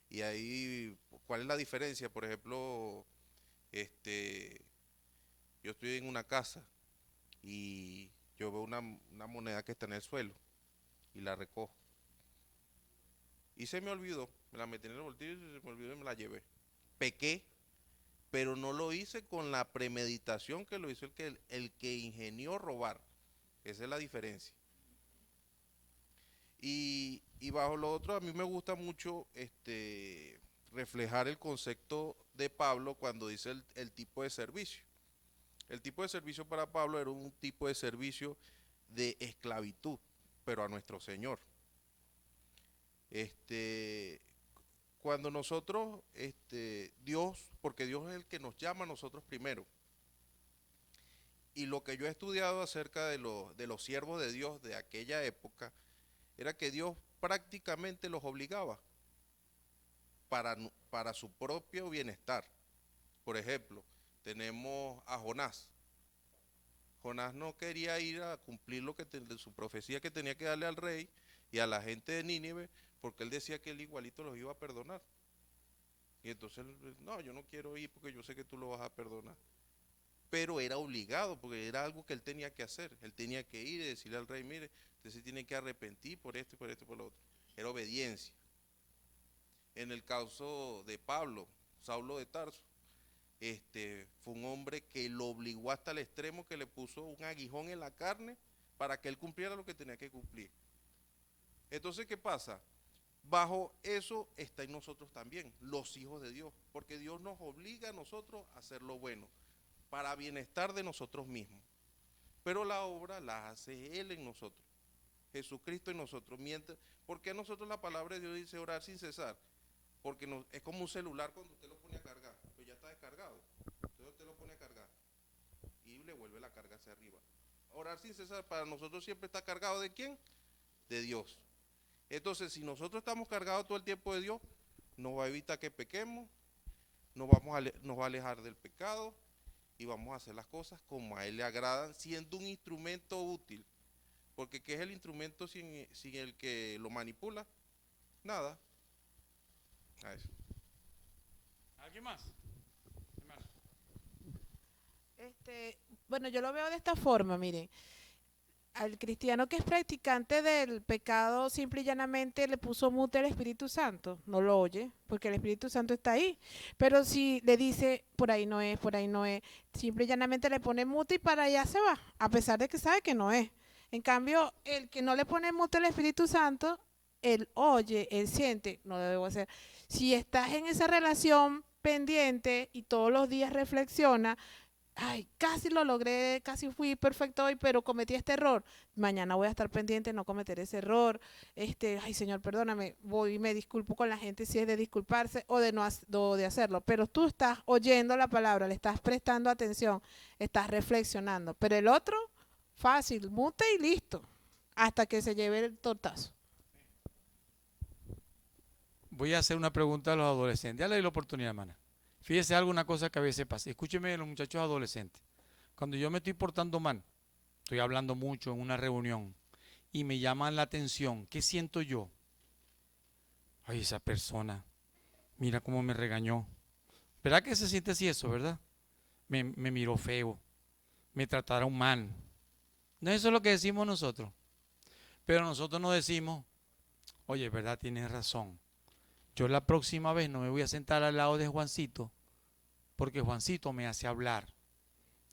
Y ahí, ¿cuál es la diferencia? Por ejemplo, yo estoy en una casa y yo veo una moneda que está en el suelo y la recojo. Y se me olvidó, me la metí en el bolsillo y se me olvidó y me la llevé. Pequé, pero no lo hice con la premeditación que lo hizo el que ingenió robar. Esa es la diferencia. Y bajo lo otro, a mí me gusta mucho reflejar el concepto de Pablo cuando dice el tipo de servicio. El tipo de servicio para Pablo era un tipo de servicio de esclavitud, pero a nuestro Señor. Cuando nosotros, Dios, porque Dios es el que nos llama a nosotros primero. Y lo que yo he estudiado acerca de los siervos de Dios de aquella época era que Dios prácticamente los obligaba para su propio bienestar. Por ejemplo, tenemos a Jonás. Jonás no quería ir a cumplir su profecía que tenía que darle al rey y a la gente de Nínive, porque él decía que él igualito los iba a perdonar. Y entonces, no, yo no quiero ir porque yo sé que tú lo vas a perdonar. Pero era obligado, porque era algo que él tenía que hacer. Él tenía que ir y decirle al rey, mire, usted se tiene que arrepentir por esto, por esto y por lo otro. Era obediencia. En el caso de Pablo, Saulo de Tarso, fue un hombre que lo obligó hasta el extremo que le puso un aguijón en la carne para que él cumpliera lo que tenía que cumplir. Entonces, ¿qué pasa? Bajo eso está en nosotros también, los hijos de Dios, porque Dios nos obliga a nosotros a hacer lo bueno, para bienestar de nosotros mismos. Pero la obra la hace Él en nosotros, Jesucristo en nosotros. ¿Por qué a nosotros la palabra de Dios dice orar sin cesar? Porque es como un celular cuando usted lo pone a cargar, pues ya está descargado. Entonces usted lo pone a cargar y le vuelve la carga hacia arriba. Orar sin cesar para nosotros siempre está cargado ¿de quién? De Dios. Entonces, si nosotros estamos cargados todo el tiempo de Dios, nos va a evitar que pequemos, nos va a alejar del pecado y vamos a hacer las cosas como a Él le agradan, siendo un instrumento útil. Porque ¿qué es el instrumento sin el que lo manipula? Nada. A eso. ¿Alguien más? Bueno, yo lo veo de esta forma, miren. Al cristiano que es practicante del pecado, simple y llanamente le puso mute al Espíritu Santo, no lo oye, porque el Espíritu Santo está ahí. Pero si le dice, por ahí no es, simple y llanamente le pone mute y para allá se va, a pesar de que sabe que no es. En cambio, el que no le pone mute al Espíritu Santo, él oye, él siente, no lo debo hacer. Si estás en esa relación pendiente y todos los días reflexiona, ay, casi lo logré, casi fui perfecto hoy, pero cometí este error. Mañana voy a estar pendiente de no cometer ese error. Ay, Señor, perdóname, voy y me disculpo con la gente si es de disculparse o de no o de hacerlo. Pero tú estás oyendo la palabra, le estás prestando atención, estás reflexionando. Pero el otro, fácil, mute y listo, hasta que se lleve el tortazo. Voy a hacer una pregunta a los adolescentes. Ya le doy la oportunidad, hermana. Fíjese algo, una cosa que a veces pasa. Escúcheme los muchachos adolescentes. Cuando yo me estoy portando mal, estoy hablando mucho en una reunión y me llaman la atención, ¿qué siento yo? Ay, esa persona, mira cómo me regañó. ¿Verdad que se siente así eso, verdad? Me miró feo, me trataron mal. No, eso es lo que decimos nosotros. Pero nosotros no decimos, oye, ¿verdad? Tienes razón. Yo la próxima vez no me voy a sentar al lado de Juancito porque Juancito me hace hablar.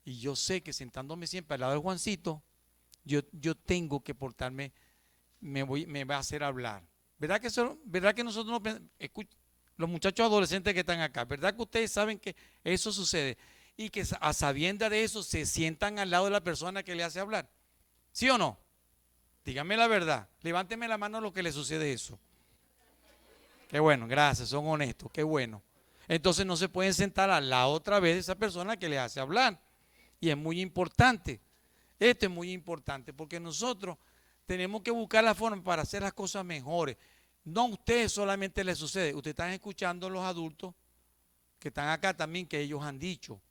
Y yo sé que sentándome siempre al lado de Juancito, yo tengo que portarme, me va a hacer hablar. ¿Verdad que nosotros no pensamos? Los muchachos adolescentes que están acá, ¿verdad que ustedes saben que eso sucede? Y que a sabiendas de eso se sientan al lado de la persona que le hace hablar. ¿Sí o no? Díganme la verdad. Levánteme la mano a lo que le sucede eso. Qué bueno, gracias, son honestos, qué bueno. Entonces no se pueden sentar a la otra vez de esa persona que le hace hablar. Y es muy importante. Esto es muy importante porque nosotros tenemos que buscar la forma para hacer las cosas mejores. No a ustedes solamente les sucede. Ustedes están escuchando a los adultos que están acá también, que ellos han dicho.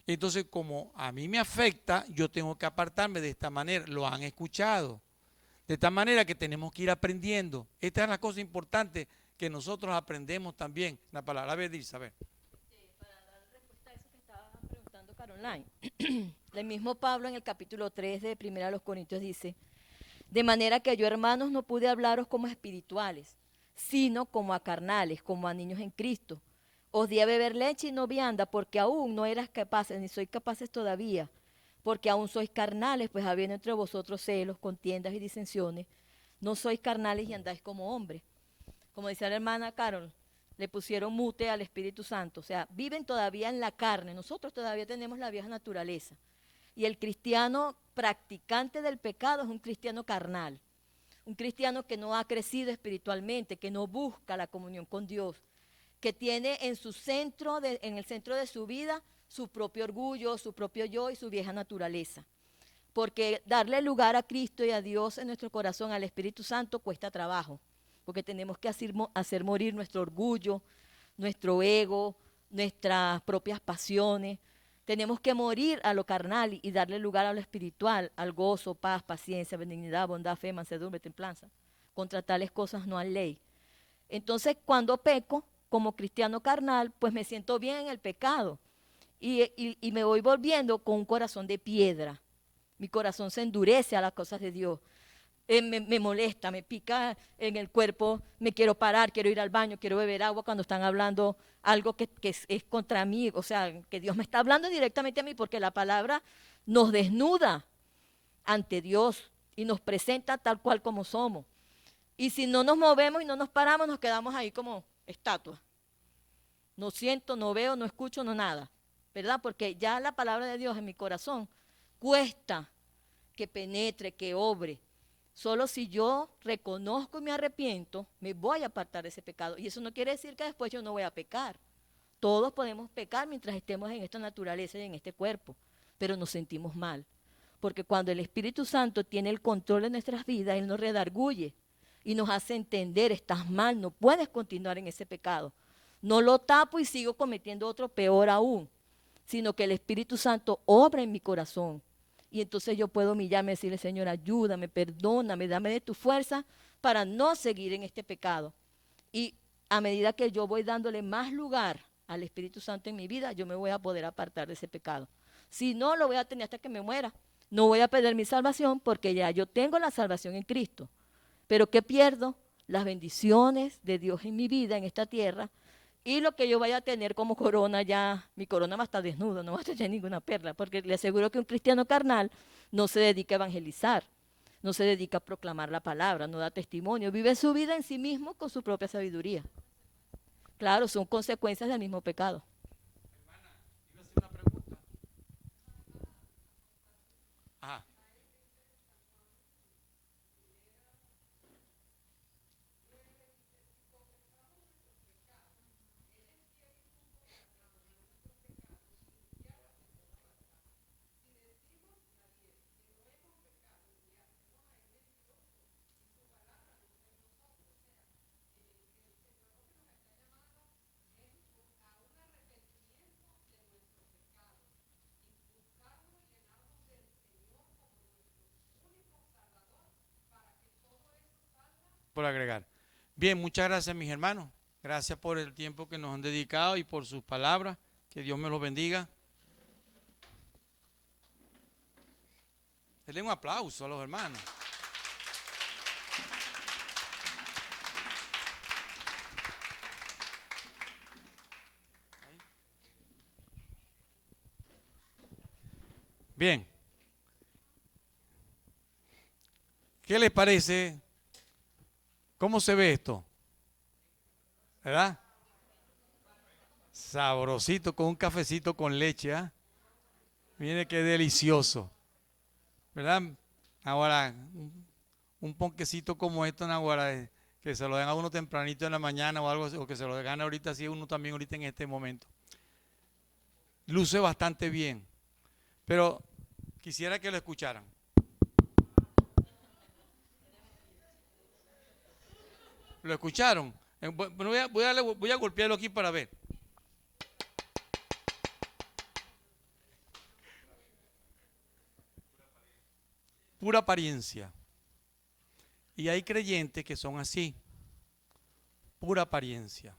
Entonces, como a mí me afecta, yo tengo que apartarme de esta manera. Lo han escuchado. De esta manera que tenemos que ir aprendiendo. Esta es la cosa importante que nosotros aprendemos también. La palabra, a ver, dice, a ver. Para dar respuesta a eso que estaba preguntando Caroline, el mismo Pablo en el capítulo 3 de 1 Corintios dice, de manera que yo, hermanos, no pude hablaros como espirituales, sino como a carnales, como a niños en Cristo. Os di a beber leche y no vianda, porque aún no eras capaces, ni sois capaces todavía, porque aún sois carnales, pues habiendo entre vosotros celos, contiendas y disensiones, no sois carnales y andáis como hombres. Como decía la hermana Carol, le pusieron mute al Espíritu Santo, o sea, viven todavía en la carne, nosotros todavía tenemos la vieja naturaleza. Y el cristiano practicante del pecado es un cristiano carnal, un cristiano que no ha crecido espiritualmente, que no busca la comunión con Dios, que tiene en su centro, en el centro de su vida, su propio orgullo, su propio yo y su vieja naturaleza. Porque darle lugar a Cristo y a Dios en nuestro corazón, al Espíritu Santo, cuesta trabajo. Porque tenemos que hacer morir nuestro orgullo, nuestro ego, nuestras propias pasiones. Tenemos que morir a lo carnal y darle lugar a lo espiritual, al gozo, paz, paciencia, benignidad, bondad, fe, mansedumbre, templanza. Contra tales cosas no hay ley. Entonces, cuando peco, como cristiano carnal, pues me siento bien en el pecado. Y me voy volviendo con un corazón de piedra. Mi corazón se endurece a las cosas de Dios. Me molesta, me pica en el cuerpo, me quiero parar, quiero ir al baño, quiero beber agua cuando están hablando algo que es contra mí, o sea, que Dios me está hablando directamente a mí, porque la palabra nos desnuda ante Dios y nos presenta tal cual como somos. Y si no nos movemos y no nos paramos, nos quedamos ahí como estatuas. No siento, no veo, no escucho, no nada, ¿verdad? Porque ya la palabra de Dios en mi corazón cuesta que penetre, que obre. Solo si yo reconozco y me arrepiento, me voy a apartar de ese pecado. Y eso no quiere decir que después yo no voy a pecar. Todos podemos pecar mientras estemos en esta naturaleza y en este cuerpo, pero nos sentimos mal. Porque cuando el Espíritu Santo tiene el control de nuestras vidas, Él nos redarguye y nos hace entender, estás mal, no puedes continuar en ese pecado. No lo tapo y sigo cometiendo otro peor aún, sino que el Espíritu Santo obra en mi corazón. Y entonces yo puedo humillarme y decirle, Señor, ayúdame, perdóname, dame de tu fuerza para no seguir en este pecado. Y a medida que yo voy dándole más lugar al Espíritu Santo en mi vida, yo me voy a poder apartar de ese pecado. Si no, lo voy a tener hasta que me muera. No voy a perder mi salvación porque ya yo tengo la salvación en Cristo. Pero ¿qué pierdo? Las bendiciones de Dios en mi vida, en esta tierra, y lo que yo vaya a tener como corona ya, mi corona va a estar desnuda, no va a tener ninguna perla, porque le aseguro que un cristiano carnal no se dedica a evangelizar, no se dedica a proclamar la palabra, no da testimonio, vive su vida en sí mismo con su propia sabiduría. Claro, son consecuencias del mismo pecado. Hermana, iba a hacer una pregunta. por agregar. Bien, muchas gracias mis hermanos. Gracias por el tiempo que nos han dedicado y por sus palabras. Que Dios me los bendiga. Denle un aplauso a los hermanos. Bien. ¿Qué les parece? ¿Cómo se ve esto? ¿Verdad? Sabrosito con un cafecito con leche, ¿ah? Miren qué delicioso. ¿Verdad? Ahora, un ponquecito como esto, ahora, que se lo den a uno tempranito en la mañana o algo así, o que se lo den ahorita, así uno también ahorita en este momento. Luce bastante bien, pero quisiera que lo escucharan. ¿Lo escucharon? Voy a golpearlo aquí para ver. Pura apariencia. Y hay creyentes que son así. Pura apariencia.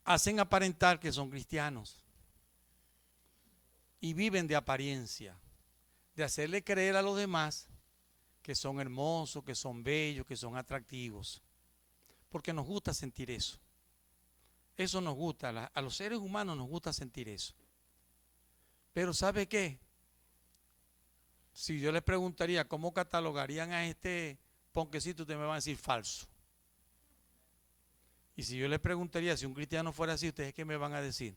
Hacen aparentar que son cristianos. Y viven de apariencia. De hacerle creer a los demás que son hermosos, que son bellos, que son atractivos. Porque nos gusta sentir eso. Eso nos gusta, a los seres humanos nos gusta sentir eso. Pero ¿sabe qué? Si yo les preguntaría cómo catalogarían a este ponquecito, ustedes me van a decir falso. Y si yo les preguntaría si un cristiano fuera así, ¿ustedes qué me van a decir?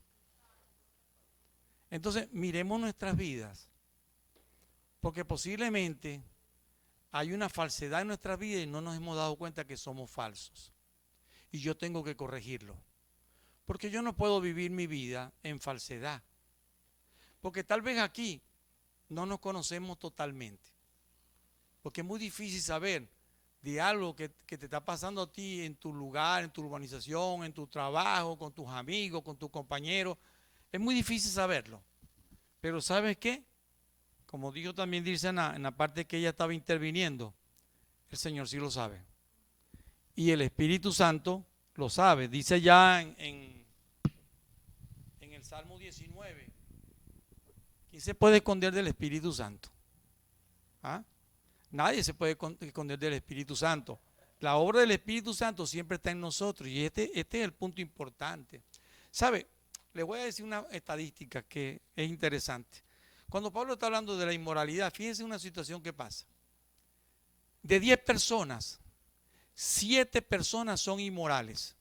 Entonces, miremos nuestras vidas. Porque posiblemente hay una falsedad en nuestras vidas y no nos hemos dado cuenta que somos falsos. Y yo tengo que corregirlo. Porque yo no puedo vivir mi vida en falsedad. Porque tal vez aquí no nos conocemos totalmente. Porque es muy difícil saber de algo que te está pasando a ti en tu lugar, en tu urbanización, en tu trabajo, con tus amigos, con tus compañeros. Es muy difícil saberlo. Pero ¿sabes qué? Como dijo también Dircena en la parte que ella estaba interviniendo, el Señor sí lo sabe. Y el Espíritu Santo lo sabe. Dice ya en el Salmo 19. ¿Quién se puede esconder del Espíritu Santo? ¿Ah? Nadie se puede esconder del Espíritu Santo. La obra del Espíritu Santo siempre está en nosotros y este es el punto importante. ¿Sabe? Les voy a decir una estadística que es interesante. Cuando Pablo está hablando de la inmoralidad, fíjense una situación que pasa. De 10 personas, 7 personas son inmorales.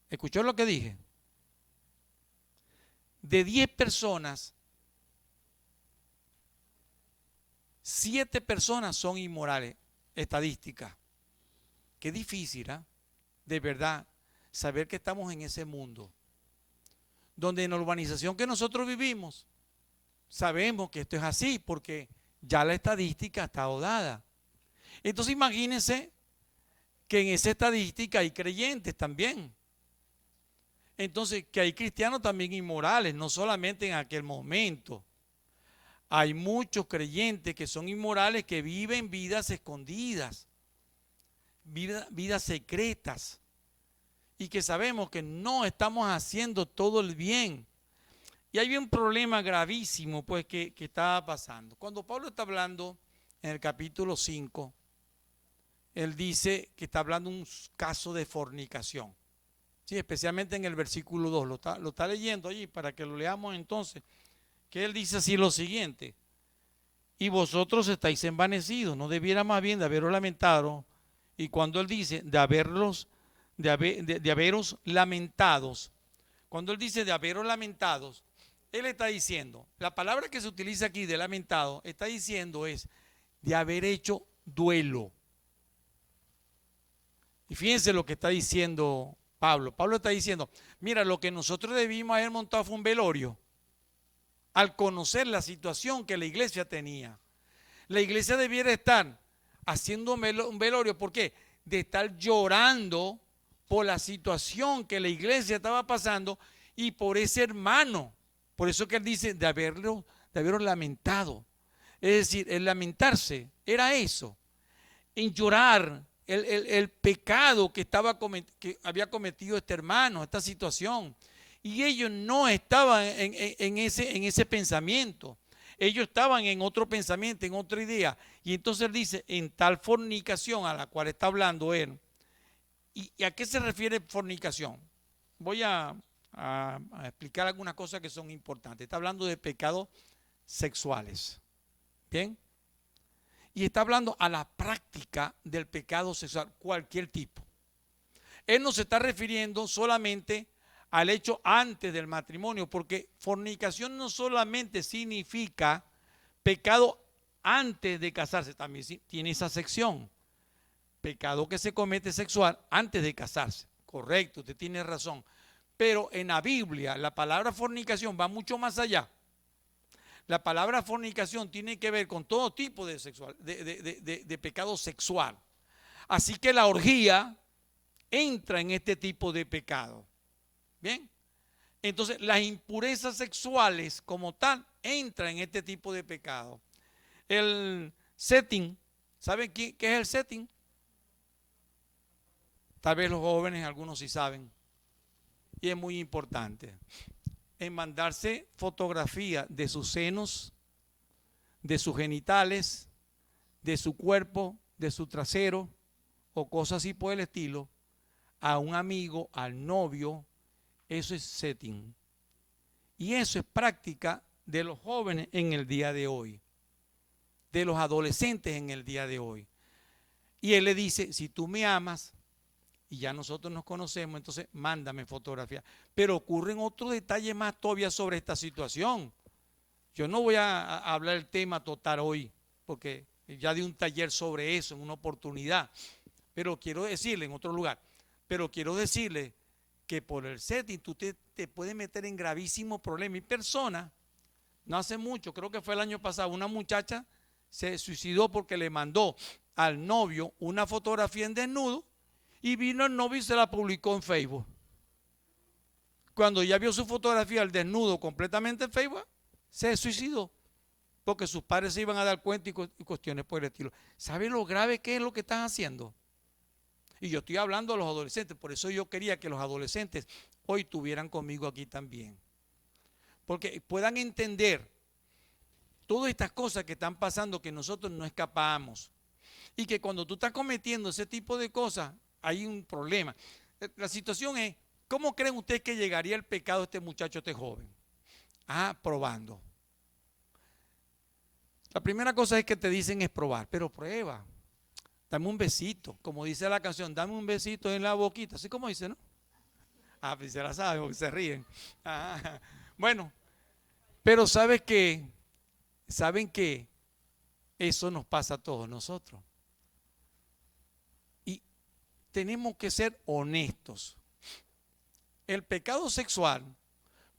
¿Escuchó lo que dije? De 10 personas, 7 personas son inmorales. Estadística. Qué difícil, ¿eh? De verdad, saber que estamos en ese mundo. Donde en la urbanización que nosotros vivimos, sabemos que esto es así porque ya la estadística ha estado dada. Entonces imagínense que en esa estadística hay creyentes también. Entonces que hay cristianos también inmorales, no solamente en aquel momento. Hay muchos creyentes que son inmorales que viven vidas escondidas, vidas secretas y que sabemos que no estamos haciendo todo el bien. Y hay un problema gravísimo pues que está pasando. Cuando Pablo está hablando en el capítulo 5, él dice que está hablando de un caso de fornicación. Sí, especialmente en el versículo 2, lo está leyendo allí para que lo leamos entonces. Que él dice así lo siguiente: y vosotros estáis envanecidos, no debiera más bien de haberos lamentado. Y cuando él dice de haberos lamentados, cuando él dice de haberos lamentados, él está diciendo, la palabra que se utiliza aquí de lamentado, está diciendo es de haber hecho duelo. Y fíjense lo que está diciendo Pablo. Pablo está diciendo, mira, lo que nosotros debimos haber montado fue un velorio. Al conocer la situación que la iglesia tenía, la iglesia debiera estar haciendo un velorio. ¿Por qué? De estar llorando por la situación que la iglesia estaba pasando y por ese hermano. Por eso que él dice de haberlo lamentado. Es decir, el lamentarse era eso. en llorar el pecado que había cometido este hermano, esta situación. Y ellos no estaban en ese pensamiento. Ellos estaban en otro pensamiento, en otra idea. Y entonces él dice, en tal fornicación a la cual está hablando él. ¿Y a qué se refiere fornicación? Voy a explicar algunas cosas que son importantes. Está hablando de pecados sexuales. ¿Bien? Y está hablando a la práctica del pecado sexual, cualquier tipo. Él no se está refiriendo solamente al hecho antes del matrimonio, porque fornicación no solamente significa pecado antes de casarse, también tiene esa sección. Pecado que se comete sexual antes de casarse. Correcto, usted tiene razón. Pero en la Biblia la palabra fornicación va mucho más allá. La palabra fornicación tiene que ver con todo tipo de pecado sexual. Así que la orgía entra en este tipo de pecado. Bien. Entonces las impurezas sexuales como tal entran en este tipo de pecado. El setting, ¿saben qué es el setting? Tal vez los jóvenes, algunos sí saben. Y es muy importante. En mandarse fotografía de sus senos, de sus genitales, de su cuerpo, de su trasero o cosas así por el estilo, a un amigo, al novio, eso es setting. Y eso es práctica de los jóvenes en el día de hoy, de los adolescentes en el día de hoy. Y él le dice, si tú me amas, y ya nosotros nos conocemos, entonces mándame fotografía. Pero ocurren otros detalles más todavía sobre esta situación. Yo no voy a hablar el tema total hoy, porque ya di un taller sobre eso en una oportunidad. Pero quiero decirle, en otro lugar, pero quiero decirle que por el setting tú te puedes meter en gravísimos problemas. Mi persona, no hace mucho, creo que fue el año pasado, una muchacha se suicidó porque le mandó al novio una fotografía en desnudo. Y vino el novio y se la publicó en Facebook. Cuando ya vio su fotografía al desnudo completamente en Facebook, se suicidó. Porque sus padres se iban a dar cuenta y cuestiones por el estilo. ¿Sabe lo grave que es lo que están haciendo? Y yo estoy hablando a los adolescentes. Por eso yo quería que los adolescentes hoy estuvieran conmigo aquí también. Porque puedan entender todas estas cosas que están pasando que nosotros no escapamos. Y que cuando tú estás cometiendo ese tipo de cosas, hay un problema. La situación es, ¿cómo creen ustedes que llegaría el pecado a este muchacho, este joven? Probando. La primera cosa es que te dicen es probar, pero prueba. Dame un besito, como dice la canción, dame un besito en la boquita, así como dice, ¿no? Pues se la sabe porque se ríen. Bueno, pero ¿saben qué? ¿Saben qué? Eso nos pasa a todos nosotros. Tenemos que ser honestos. El pecado sexual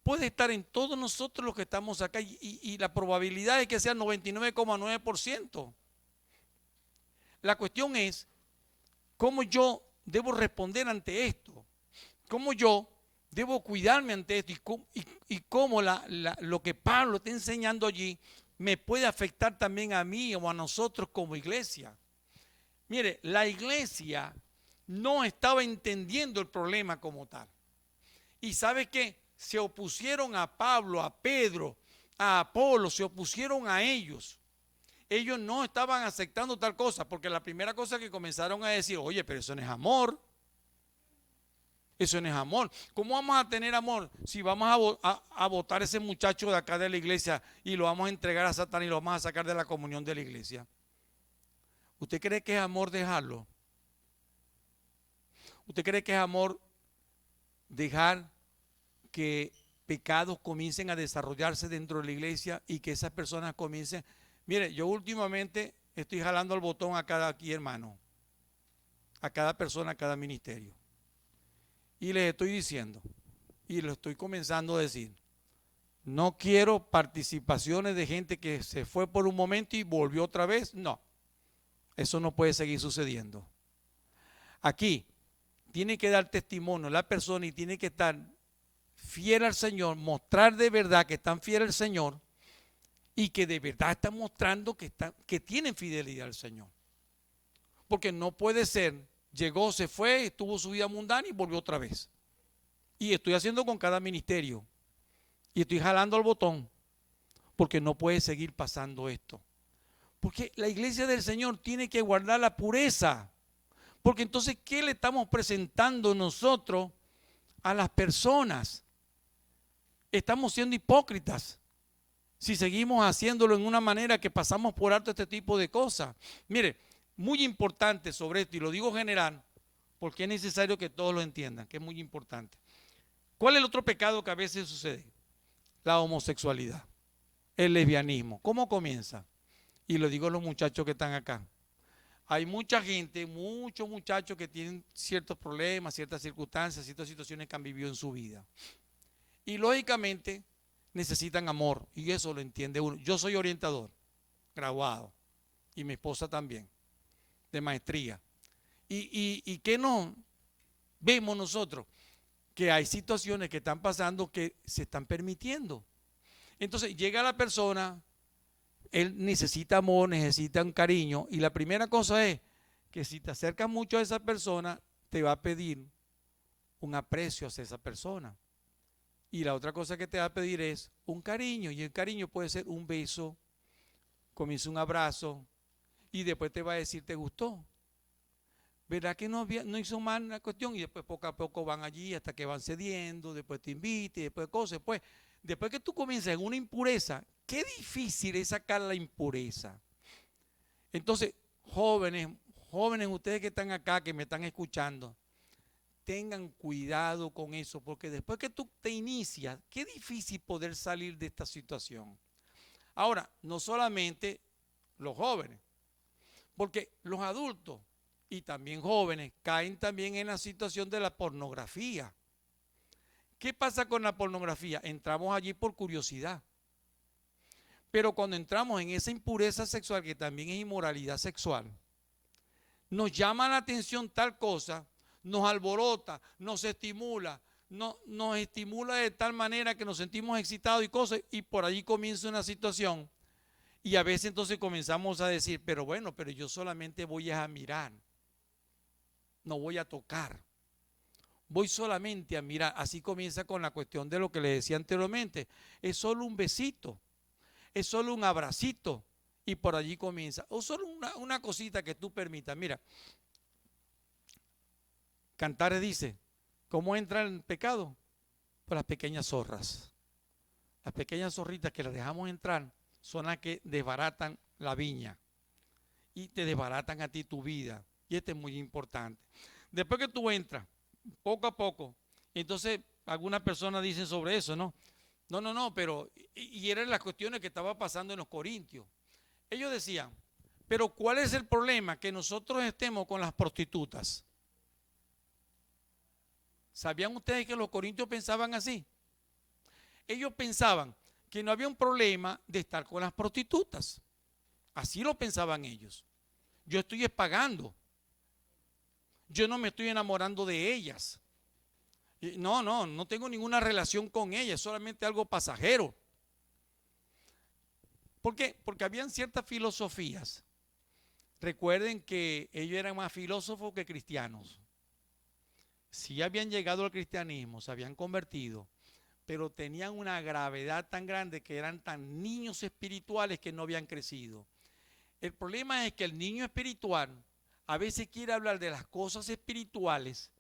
puede estar en todos nosotros los que estamos acá y la probabilidad es que sea 99,9%. La cuestión es cómo yo debo responder ante esto, cómo yo debo cuidarme ante esto y cómo lo que Pablo está enseñando allí me puede afectar también a mí o a nosotros como iglesia. Mire, la iglesia no estaba entendiendo el problema como tal. Y ¿sabe qué? Se opusieron a Pablo, a Pedro, a Apolo, se opusieron a ellos. Ellos no estaban aceptando tal cosa, porque la primera cosa que comenzaron a decir, oye, pero eso no es amor. Eso no es amor. ¿Cómo vamos a tener amor si vamos a botar a ese muchacho de acá de la iglesia y lo vamos a entregar a Satán y lo vamos a sacar de la comunión de la iglesia? ¿Usted cree que es amor dejarlo? ¿Usted cree que es amor dejar que pecados comiencen a desarrollarse dentro de la iglesia y que esas personas comiencen? Mire, yo últimamente estoy jalando el botón a cada aquí hermano, a cada persona, a cada ministerio. Y les estoy diciendo, y lo estoy comenzando a decir, no quiero participaciones de gente que se fue por un momento y volvió otra vez. No, eso no puede seguir sucediendo. Aquí tiene que dar testimonio la persona y tiene que estar fiel al Señor, mostrar de verdad que están fieles al Señor y que de verdad están mostrando que tienen fidelidad al Señor. Porque no puede ser, llegó, se fue, tuvo su vida mundana y volvió otra vez. Y estoy haciendo con cada ministerio. Y estoy jalando el botón. Porque no puede seguir pasando esto. Porque la iglesia del Señor tiene que guardar la pureza. Porque entonces, ¿qué le estamos presentando nosotros a las personas? Estamos siendo hipócritas si seguimos haciéndolo en una manera que pasamos por alto este tipo de cosas. Mire, muy importante sobre esto, y lo digo general, porque es necesario que todos lo entiendan, que es muy importante. ¿Cuál es el otro pecado que a veces sucede? La homosexualidad, el lesbianismo. ¿Cómo comienza? Y lo digo a los muchachos que están acá. Hay mucha gente, muchos muchachos que tienen ciertos problemas, ciertas circunstancias, ciertas situaciones que han vivido en su vida. Y lógicamente necesitan amor, y eso lo entiende uno. Yo soy orientador, graduado, y mi esposa también, de maestría. ¿Y qué no vemos nosotros? Que hay situaciones que están pasando que se están permitiendo. Entonces llega la persona, él necesita amor, necesita un cariño, y la primera cosa es que si te acercas mucho a esa persona, te va a pedir un aprecio hacia esa persona. Y la otra cosa que te va a pedir es un cariño, y el cariño puede ser un beso, comienza un abrazo, y después te va a decir, ¿te gustó? ¿Verdad que no hizo mal la cuestión? Y después poco a poco van allí hasta que van cediendo, después te invite, después cosas. Después que tú comienzas en una impureza, qué difícil es sacar la impureza. Entonces, jóvenes, ustedes que están acá, que me están escuchando, tengan cuidado con eso, porque después que tú te inicias, qué difícil poder salir de esta situación. Ahora, no solamente los jóvenes, porque los adultos y también jóvenes caen también en la situación de la pornografía. ¿Qué pasa con la pornografía? Entramos allí por curiosidad. Pero cuando entramos en esa impureza sexual, que también es inmoralidad sexual, nos llama la atención tal cosa, nos alborota, nos estimula, nos estimula de tal manera que nos sentimos excitados y cosas, y por allí comienza una situación. Y a veces entonces comenzamos a decir, pero yo solamente voy a mirar, no voy a tocar, voy solamente a mirar. Así comienza con la cuestión de lo que le decía anteriormente, es solo un besito, es solo un abracito, y por allí comienza, o solo una cosita que tú permitas. Mira, Cantares dice, ¿cómo entra el pecado? Por las pequeñas zorras. Las pequeñas zorritas que las dejamos entrar son las que desbaratan la viña y te desbaratan a ti tu vida. Y esto es muy importante. Después que tú entras, poco a poco, entonces algunas personas dicen sobre eso, ¿no? No, pero, y eran las cuestiones que estaba pasando en los corintios. Ellos decían, pero ¿cuál es el problema? Que nosotros estemos con las prostitutas. ¿Sabían ustedes que los corintios pensaban así? Ellos pensaban que no había un problema de estar con las prostitutas. Así lo pensaban ellos. Yo estoy pagando. Yo no me estoy enamorando de ellas. No tengo ninguna relación con ellas, solamente algo pasajero. ¿Por qué? Porque habían ciertas filosofías. Recuerden que ellos eran más filósofos que cristianos. Sí habían llegado al cristianismo, se habían convertido, pero tenían una gravedad tan grande que eran tan niños espirituales que no habían crecido. El problema es que el niño espiritual a veces quiere hablar de las cosas espirituales,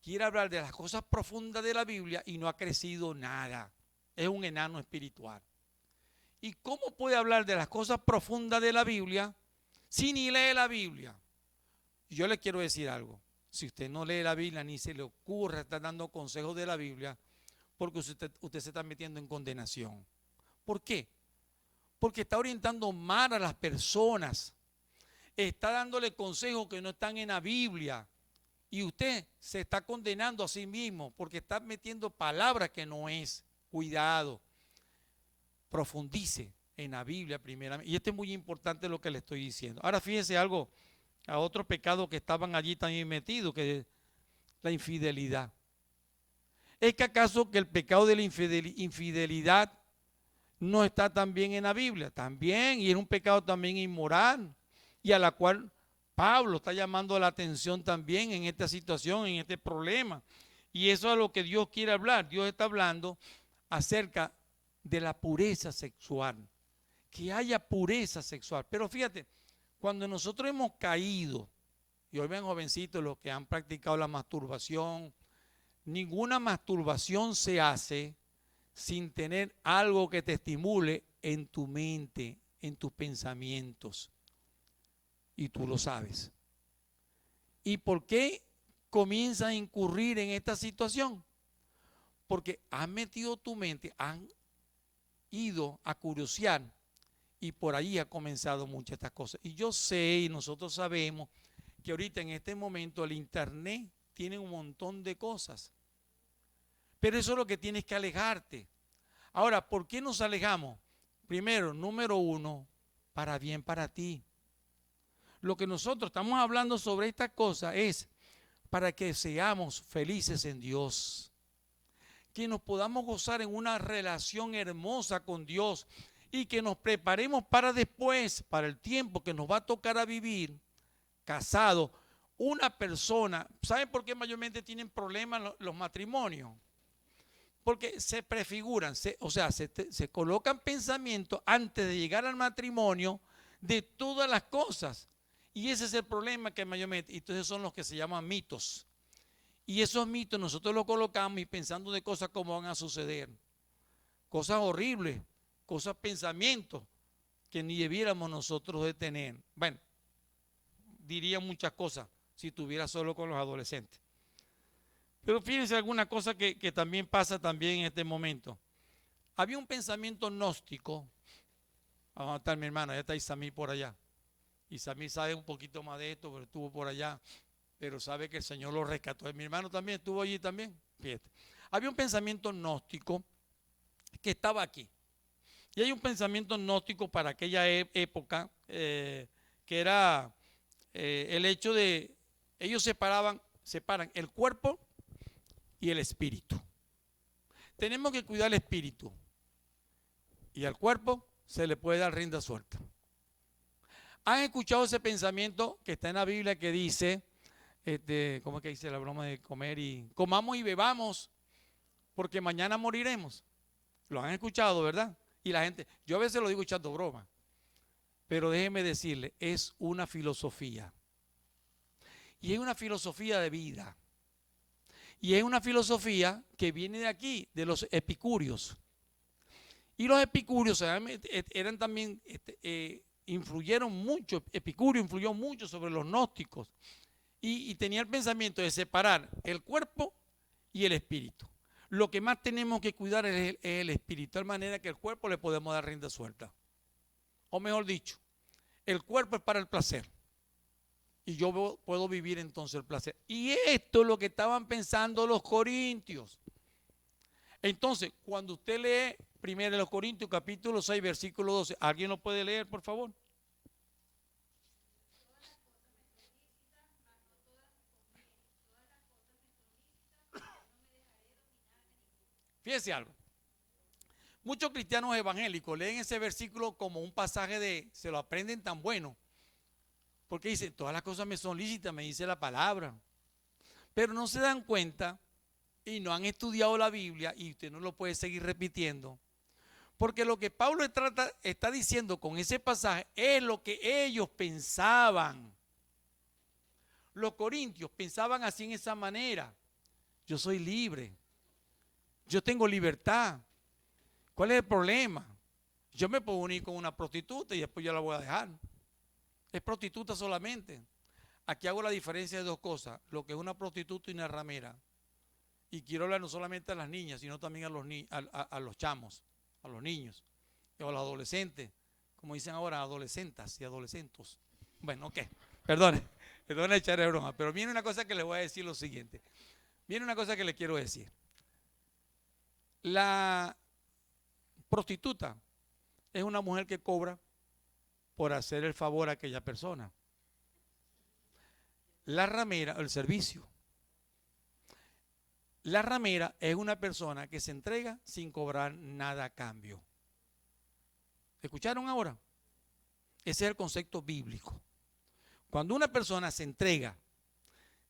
quiere hablar de las cosas profundas de la Biblia y no ha crecido nada. Es un enano espiritual. ¿Y cómo puede hablar de las cosas profundas de la Biblia si ni lee la Biblia? Y yo le quiero decir algo. Si usted no lee la Biblia ni se le ocurre estar dando consejos de la Biblia, porque usted se está metiendo en condenación. ¿Por qué? Porque está orientando mal a las personas. Está dándole consejos que no están en la Biblia. Y usted se está condenando a sí mismo porque está metiendo palabras que no es. Cuidado. Profundice en la Biblia primeramente. Y esto es muy importante lo que le estoy diciendo. Ahora fíjese algo, a otro pecado que estaban allí también metidos, que es la infidelidad. ¿Es que acaso que el pecado de la infidelidad no está también en la Biblia? También, y es un pecado también inmoral, y a la cual Pablo está llamando la atención también en esta situación, en este problema. Y eso es lo que Dios quiere hablar. Dios está hablando acerca de la pureza sexual. Que haya pureza sexual. Pero fíjate, cuando nosotros hemos caído, y hoy ven jovencitos los que han practicado la masturbación, ninguna masturbación se hace sin tener algo que te estimule en tu mente, en tus pensamientos. Y tú lo sabes. ¿Y por qué comienzas a incurrir en esta situación? Porque has metido tu mente, han ido a curiosear y por ahí ha comenzado muchas de estas cosas. Y yo sé y nosotros sabemos que ahorita en este momento el internet tiene un montón de cosas. Pero eso es lo que tienes que alejarte. Ahora, ¿por qué nos alejamos? Primero, número uno, para bien para ti. Lo que nosotros estamos hablando sobre esta cosa es para que seamos felices en Dios. Que nos podamos gozar en una relación hermosa con Dios y que nos preparemos para después, para el tiempo que nos va a tocar a vivir, casados. Una persona, ¿saben por qué mayormente tienen problemas los matrimonios? Porque se prefiguran, se colocan pensamientos antes de llegar al matrimonio de todas las cosas. Y ese es el problema que mayormente, entonces son los que se llaman mitos. Y esos mitos nosotros los colocamos y pensando de cosas como van a suceder. Cosas horribles, cosas, pensamientos que ni debiéramos nosotros de tener. Bueno, diría muchas cosas si estuviera solo con los adolescentes. Pero fíjense alguna cosa que también pasa también en este momento. Había un pensamiento gnóstico. Vamos a estar mi hermana, ya está Isamí por allá. Isamí sabe un poquito más de esto, pero estuvo por allá. Pero sabe que el Señor lo rescató. Mi hermano también estuvo allí también. Fíjate. Había un pensamiento gnóstico que estaba aquí. Y hay un pensamiento gnóstico para aquella época que era el hecho de, ellos separan el cuerpo y el espíritu. Tenemos que cuidar el espíritu y al cuerpo se le puede dar rienda suelta. ¿Han escuchado ese pensamiento que está en la Biblia que dice, ¿cómo es que dice la broma de comer y comamos y bebamos porque mañana moriremos? Lo han escuchado, ¿verdad? Y la gente, yo a veces lo digo echando broma, pero déjeme decirle, es una filosofía. Y es una filosofía de vida. Y es una filosofía que viene de aquí, de los epicúreos. Y los epicúreos eran también, influyeron mucho, Epicurio influyó mucho sobre los gnósticos. Y tenía el pensamiento de separar el cuerpo y el espíritu. Lo que más tenemos que cuidar es el espíritu, de manera que el cuerpo le podemos dar rienda suelta. O mejor dicho, el cuerpo es para el placer. Y yo puedo vivir entonces el placer. Y esto es lo que estaban pensando los corintios. Entonces, cuando usted lee 1 Corintios capítulo 6, versículo 12, ¿alguien lo puede leer, por favor? Fíjese algo. Muchos cristianos evangélicos leen ese versículo como un pasaje se lo aprenden tan bueno. Porque dicen, todas las cosas me son lícitas, me dice la palabra. Pero no se dan cuenta y no han estudiado la Biblia y usted no lo puede seguir repitiendo. Porque lo que Pablo está diciendo con ese pasaje es lo que ellos pensaban. Los corintios pensaban así en esa manera. Yo soy libre. Yo tengo libertad. ¿Cuál es el problema? Yo me puedo unir con una prostituta y después yo la voy a dejar. Es prostituta solamente. Aquí hago la diferencia de dos cosas, lo que es una prostituta y una ramera. Y quiero hablar no solamente a las niñas, sino también a los chamos, a los niños, o a los adolescentes, como dicen ahora, adolescentas y adolescentos. Bueno, ok, perdone echarle broma, pero viene una cosa que les voy a decir lo siguiente. Viene una cosa que les quiero decir. La prostituta es una mujer que cobra por hacer el favor a aquella persona. La ramera, el servicio. La ramera es una persona que se entrega sin cobrar nada a cambio. ¿Escucharon ahora? Ese es el concepto bíblico. Cuando una persona se entrega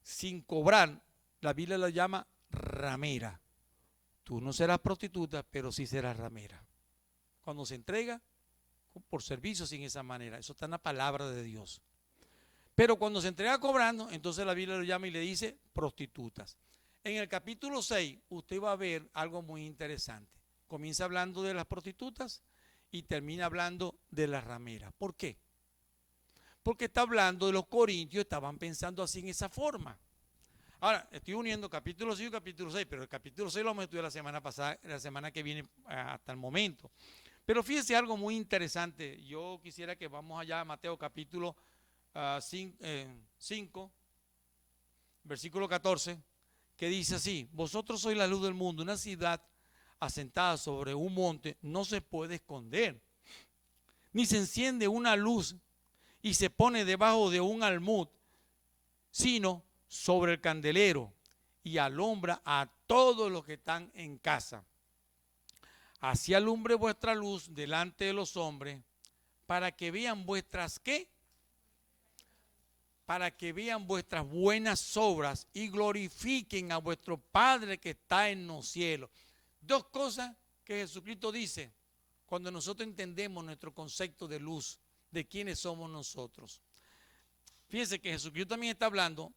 sin cobrar, la Biblia lo llama ramera. Tú no serás prostituta, pero sí serás ramera. Cuando se entrega por servicio sin esa manera, eso está en la palabra de Dios. Pero cuando se entrega cobrando, entonces la Biblia lo llama y le dice prostitutas. En el capítulo 6 usted va a ver algo muy interesante. Comienza hablando de las prostitutas y termina hablando de las rameras. ¿Por qué? Porque está hablando de los corintios, estaban pensando así en esa forma. Ahora, estoy uniendo capítulo 5 y capítulo 6, pero el capítulo 6 lo vamos a estudiar la semana pasada, la semana que viene hasta el momento. Pero fíjese algo muy interesante. Yo quisiera que vamos allá a Mateo capítulo 5, versículo 14, que dice así: vosotros sois la luz del mundo, una ciudad asentada sobre un monte no se puede esconder, ni se enciende una luz y se pone debajo de un almud, sino sobre el candelero, y alumbra a todos los que están en casa. Así alumbre vuestra luz delante de los hombres, para que vean vuestras ¿qué? Para que vean vuestras buenas obras y glorifiquen a vuestro Padre que está en los cielos. Dos cosas que Jesucristo dice cuando nosotros entendemos nuestro concepto de luz, de quiénes somos nosotros. Fíjense que Jesucristo también está hablando,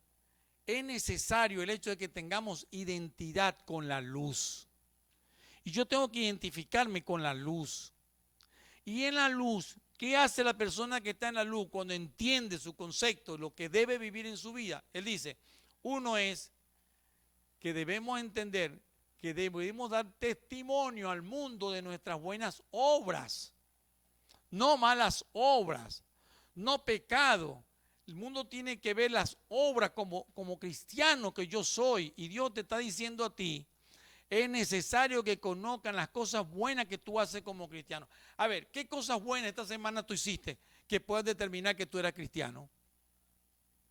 es necesario el hecho de que tengamos identidad con la luz. Y yo tengo que identificarme con la luz. Y en la luz, ¿qué hace la persona que está en la luz cuando entiende su concepto, lo que debe vivir en su vida? Él dice, uno es que debemos entender que debemos dar testimonio al mundo de nuestras buenas obras, no malas obras, no pecado. El mundo tiene que ver las obras como cristiano que yo soy, y Dios te está diciendo a ti, es necesario que conozcan las cosas buenas que tú haces como cristiano. A ver, ¿qué cosas buenas esta semana tú hiciste que puedas determinar que tú eres cristiano?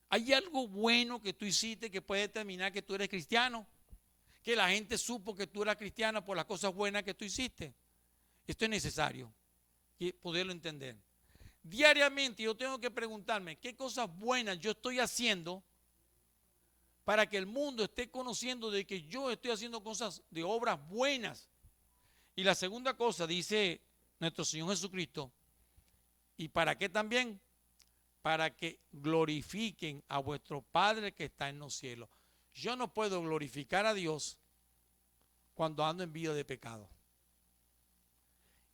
¿Hay algo bueno que tú hiciste que puede determinar que tú eres cristiano? Que la gente supo que tú eras cristiano por las cosas buenas que tú hiciste. Esto es necesario y poderlo entender. Diariamente yo tengo que preguntarme qué cosas buenas yo estoy haciendo para que el mundo esté conociendo de que yo estoy haciendo cosas de obras buenas. Y la segunda cosa, dice nuestro Señor Jesucristo, ¿y para qué también? Para que glorifiquen a vuestro Padre que está en los cielos. Yo no puedo glorificar a Dios cuando ando en vida de pecado.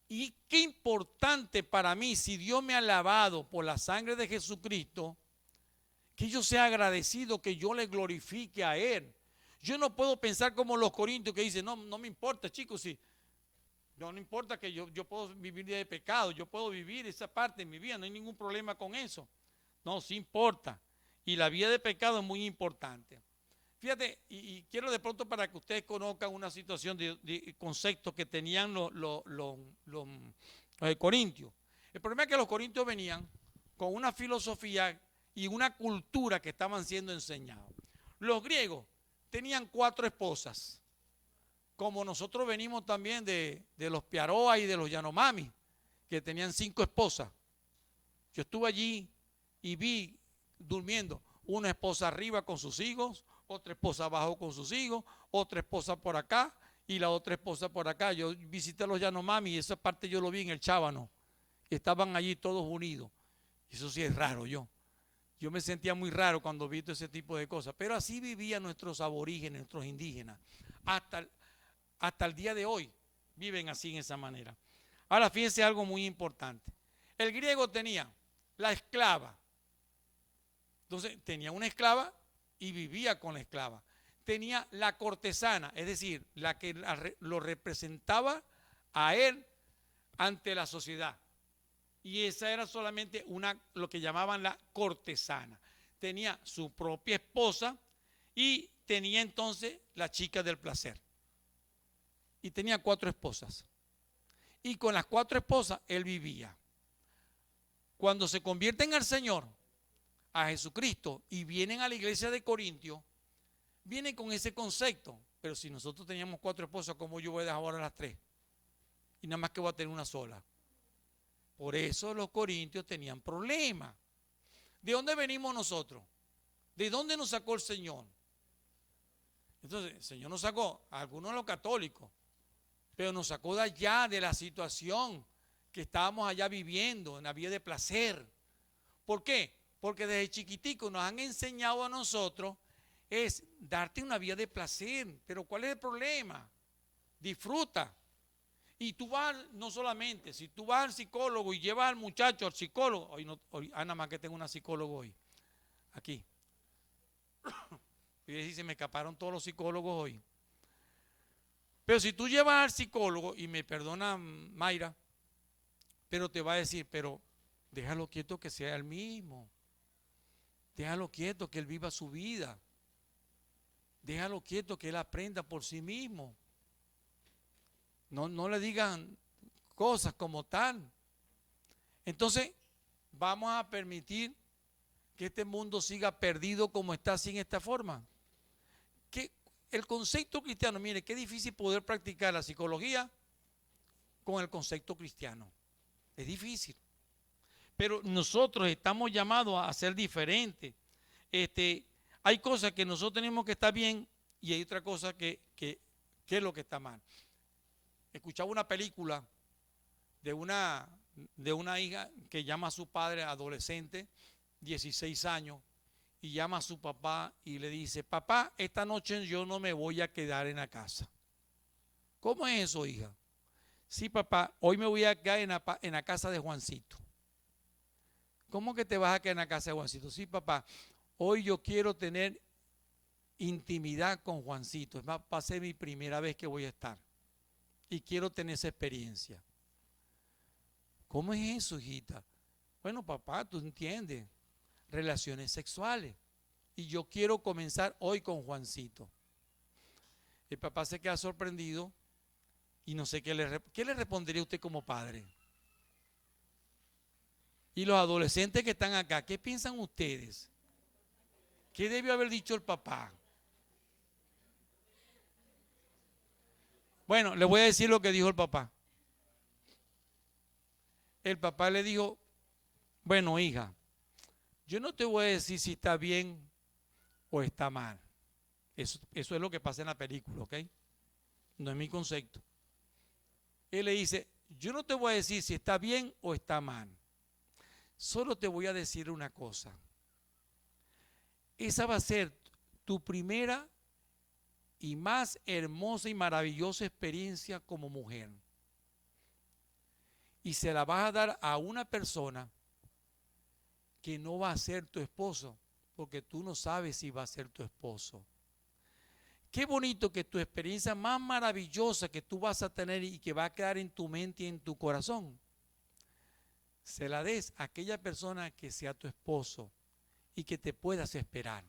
Y qué importante para mí, si Dios me ha lavado por la sangre de Jesucristo, que yo sea agradecido, que yo le glorifique a Él. Yo no puedo pensar como los corintios que dicen, no me importa, chicos, si no importa que yo puedo vivir de pecado, yo puedo vivir esa parte de mi vida, no hay ningún problema con eso. No, sí importa. Y la vida de pecado es muy importante. Fíjate, y quiero de pronto para que ustedes conozcan una situación de conceptos que tenían los corintios. El problema es que los corintios venían con una filosofía y una cultura que estaban siendo enseñados. Los griegos tenían 4 esposas, como nosotros venimos también de los Piaroa y de los Yanomami, que tenían 5 esposas. Yo estuve allí y vi durmiendo una esposa arriba con sus hijos, otra esposa abajo con sus hijos, otra esposa por acá y la otra esposa por acá. Yo visité a los Yanomami y esa parte yo lo vi en el Chábano. Estaban allí todos unidos. Eso sí es raro yo. Yo me sentía muy raro cuando vi todo ese tipo de cosas. Pero así vivían nuestros aborígenes, nuestros indígenas. Hasta el día de hoy viven así en esa manera. Ahora fíjense algo muy importante. El griego tenía la esclava. Entonces tenía una esclava y vivía con la esclava. Tenía la cortesana, es decir, la que lo representaba a él ante la sociedad. Y esa era solamente lo que llamaban la cortesana. Tenía su propia esposa y tenía entonces la chica del placer. Y tenía 4 esposas. Y con las 4 esposas él vivía. Cuando se convierten al Señor, a Jesucristo, y vienen a la iglesia de Corintios, vienen con ese concepto. Pero si nosotros teníamos 4 esposas, ¿cómo yo voy a dejar ahora las 3? Y nada más que voy a tener una sola. Por eso los corintios tenían problemas. ¿De dónde venimos nosotros? ¿De dónde nos sacó el Señor? Entonces, el Señor nos sacó, a algunos los católicos, pero nos sacó de allá, de la situación que estábamos allá viviendo, en la vida de placer. ¿Por qué? Porque desde chiquitico nos han enseñado a nosotros es darte una vida de placer. Pero ¿cuál es el problema? Disfruta. Y tú vas, no solamente, si tú vas al psicólogo y llevas al muchacho al psicólogo, hoy nada más que tengo una psicóloga hoy, aquí. Y se me escaparon todos los psicólogos hoy. Pero si tú llevas al psicólogo, y me perdona Mayra, pero te va a decir, pero déjalo quieto que sea el mismo. Déjalo quieto que él viva su vida. Déjalo quieto que él aprenda por sí mismo. No le digan cosas como tal. Entonces, vamos a permitir que este mundo siga perdido como está sin esta forma. Que el concepto cristiano, mire, qué difícil poder practicar la psicología con el concepto cristiano. Es difícil. Pero nosotros estamos llamados a ser diferentes. Hay cosas que nosotros tenemos que estar bien y hay otra cosa que es lo que está mal. Escuchaba una película de una hija que llama a su padre adolescente, 16 años, y llama a su papá y le dice, papá, esta noche yo no me voy a quedar en la casa. ¿Cómo es eso, hija? Sí, papá, hoy me voy a quedar en la casa de Juancito. ¿Cómo que te vas a quedar en la casa de Juancito? Sí, papá, hoy yo quiero tener intimidad con Juancito. Va a ser mi primera vez que voy a estar. Y quiero tener esa experiencia. ¿Cómo es eso, hijita? Bueno, papá, tú entiendes. Relaciones sexuales. Y yo quiero comenzar hoy con Juancito. El papá se queda sorprendido y no sé qué le respondería usted como padre. Y los adolescentes que están acá, ¿qué piensan ustedes? ¿Qué debió haber dicho el papá? Bueno, le voy a decir lo que dijo el papá. El papá le dijo, bueno, hija, yo no te voy a decir si está bien o está mal. Eso es lo que pasa en la película, ¿ok? No es mi concepto. Él le dice, yo no te voy a decir si está bien o está mal. Solo te voy a decir una cosa. Esa va a ser tu primera y más hermosa y maravillosa experiencia como mujer. Y se la vas a dar a una persona que no va a ser tu esposo, porque tú no sabes si va a ser tu esposo. Qué bonito que tu experiencia más maravillosa que tú vas a tener y que va a quedar en tu mente y en tu corazón, se la des a aquella persona que sea tu esposo y que te puedas esperar.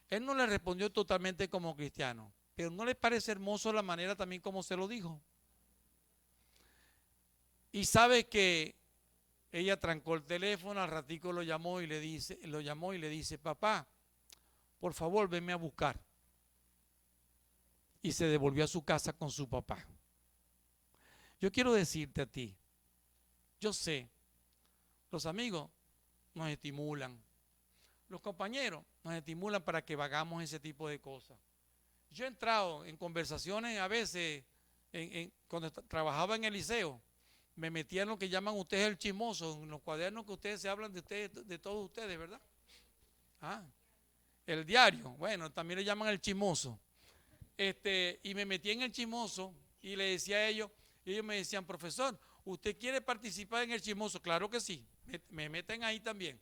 Él no le respondió totalmente como cristiano, pero ¿no le parece hermoso la manera también como se lo dijo? Y sabe que ella trancó el teléfono, al ratico lo llamó y le dice, papá, por favor, venme a buscar. Y se devolvió a su casa con su papá. Yo quiero decirte a ti, yo sé, los amigos nos estimulan, los compañeros nos estimulan para que hagamos ese tipo de cosas. Yo he entrado en conversaciones a veces, cuando trabajaba en el liceo, me metía en lo que llaman ustedes el chismoso, en los cuadernos que ustedes se hablan de ustedes, de todos ustedes, ¿verdad? El diario, bueno, también le llaman el chismoso. Y me metí en el chismoso y le decía a ellos, y ellos me decían, profesor, ¿usted quiere participar en el chismoso? Claro que sí, me meten ahí también.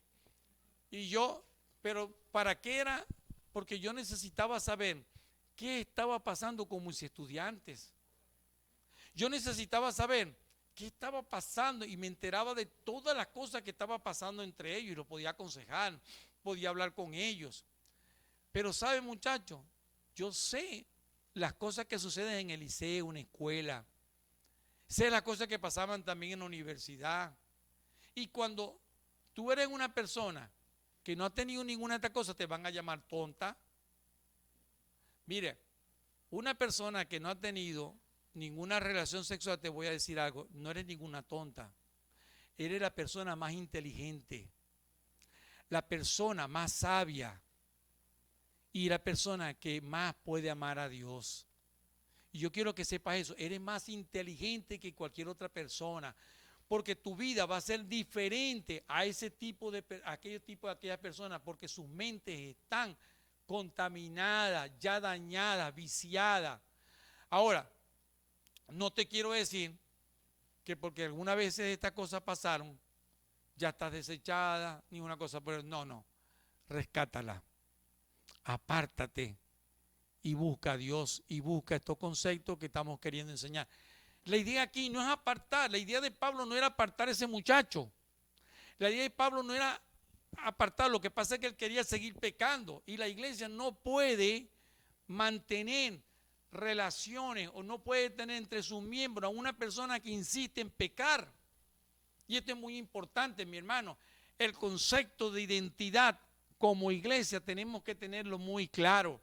Y yo, pero ¿para qué era? Porque yo necesitaba saber qué estaba pasando con mis estudiantes. Yo necesitaba saber qué estaba pasando y me enteraba de todas las cosas que estaba pasando entre ellos y lo podía aconsejar, podía hablar con ellos. Pero ¿sabe, muchachos? Yo sé las cosas que suceden en el liceo, en la escuela. Sé las cosas que pasaban también en la universidad. Y cuando tú eres una persona que no ha tenido ninguna de estas cosas, te van a llamar tonta. Mire, una persona que no ha tenido ninguna relación sexual, te voy a decir algo, no eres ninguna tonta. Eres la persona más inteligente, la persona más sabia y la persona que más puede amar a Dios. Y yo quiero que sepas eso, eres más inteligente que cualquier otra persona, porque tu vida va a ser diferente a ese tipo de, a aquellas personas, porque sus mentes están contaminadas, ya dañadas, viciadas. Ahora, no te quiero decir que porque algunas veces estas cosas pasaron, ya estás desechada, ni una cosa, pero no, rescátala, apártate y busca a Dios y busca estos conceptos que estamos queriendo enseñar. La idea aquí no es apartar, la idea de Pablo no era apartar a ese muchacho, la idea de Pablo no era apartar, lo que pasa es que él quería seguir pecando y la iglesia no puede mantener relaciones o no puede tener entre sus miembros a una persona que insiste en pecar. Y esto es muy importante, mi hermano, el concepto de identidad como iglesia tenemos que tenerlo muy claro.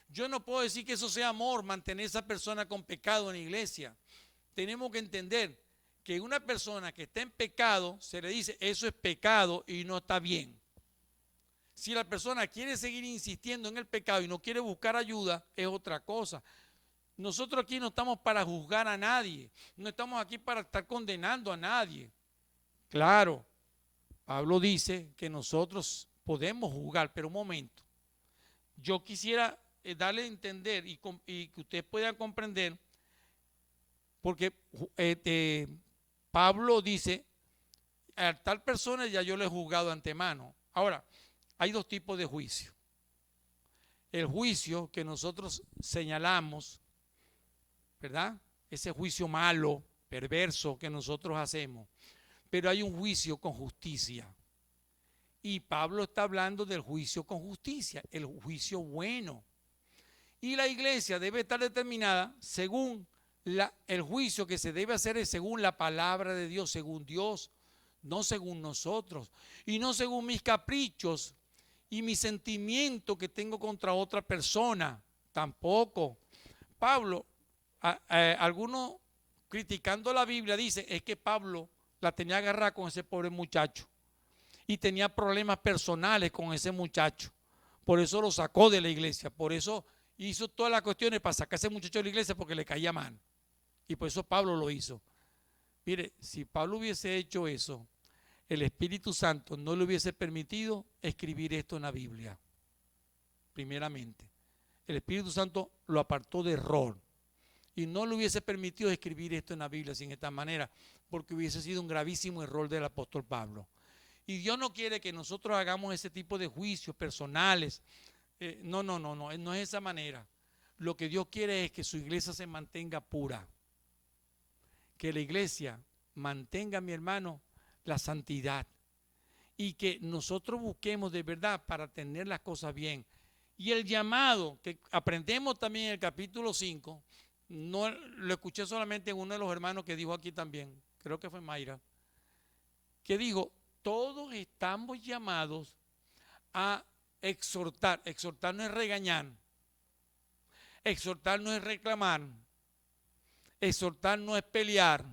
Yo no puedo decir que eso sea amor, mantener a esa persona con pecado en la iglesia. Tenemos que entender que una persona que está en pecado, se le dice eso es pecado y no está bien. Si la persona quiere seguir insistiendo en el pecado y no quiere buscar ayuda, es otra cosa. Nosotros aquí no estamos para juzgar a nadie, no estamos aquí para estar condenando a nadie. Claro, Pablo dice que nosotros podemos juzgar, pero un momento. Yo quisiera darle a entender y que ustedes puedan comprender, porque Pablo dice, a tal persona ya yo le he juzgado de antemano. Ahora, hay dos tipos de juicio. El juicio que nosotros señalamos, ¿verdad? Ese juicio malo, perverso que nosotros hacemos. Pero hay un juicio con justicia. Y Pablo está hablando del juicio con justicia, el juicio bueno. Y la iglesia debe estar determinada según el juicio que se debe hacer es según la palabra de Dios, según Dios, no según nosotros. Y no según mis caprichos y mi sentimiento que tengo contra otra persona, tampoco. Pablo, algunos criticando la Biblia dicen, es que Pablo la tenía agarrada con ese pobre muchacho y tenía problemas personales con ese muchacho. Por eso lo sacó de la iglesia, por eso hizo todas las cuestiones para sacar a ese muchacho de la iglesia porque le caía mal. Y por eso Pablo lo hizo. Mire, si Pablo hubiese hecho eso, el Espíritu Santo no le hubiese permitido escribir esto en la Biblia. Primeramente, el Espíritu Santo lo apartó de error y no le hubiese permitido escribir esto en la Biblia sin esta manera, porque hubiese sido un gravísimo error del apóstol Pablo. Y Dios no quiere que nosotros hagamos ese tipo de juicios personales. No es esa manera. Lo que Dios quiere es que su iglesia se mantenga pura. Que la iglesia mantenga, mi hermano, la santidad. Y que nosotros busquemos de verdad para tener las cosas bien. Y el llamado que aprendemos también en el capítulo 5, no lo escuché solamente en uno de los hermanos que dijo aquí también, creo que fue Mayra, que dijo, todos estamos llamados a exhortar. Exhortar no es regañar, exhortar no es reclamar, exhortar no es pelear,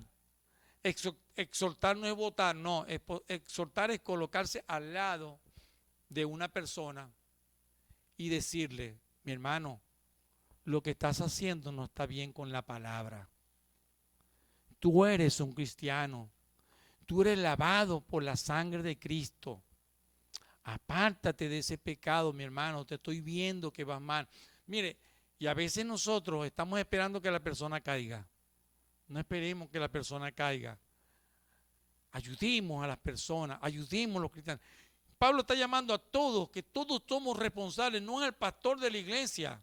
exhortar no es votar, no, exhortar es colocarse al lado de una persona y decirle, mi hermano, lo que estás haciendo no está bien con la palabra. Tú eres un cristiano. Tú eres lavado por la sangre de Cristo. Apártate de ese pecado, mi hermano. Te estoy viendo que vas mal. Mire, y a veces nosotros estamos esperando que la persona caiga. No esperemos que la persona caiga. Ayudemos a las personas, ayudemos a los cristianos. Pablo está llamando a todos, que todos somos responsables, no es el pastor de la iglesia.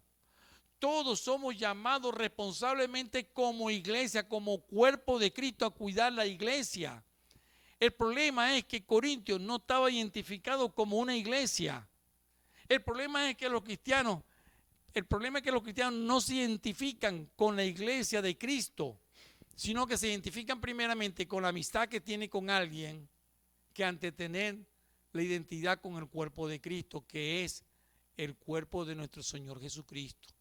Todos somos llamados responsablemente como iglesia, como cuerpo de Cristo, a cuidar la iglesia. El problema es que Corintios no estaba identificado como una iglesia. El problema es que los cristianos no se identifican con la iglesia de Cristo, sino que se identifican primeramente con la amistad que tiene con alguien, que ante tener la identidad con el cuerpo de Cristo, que es el cuerpo de nuestro Señor Jesucristo.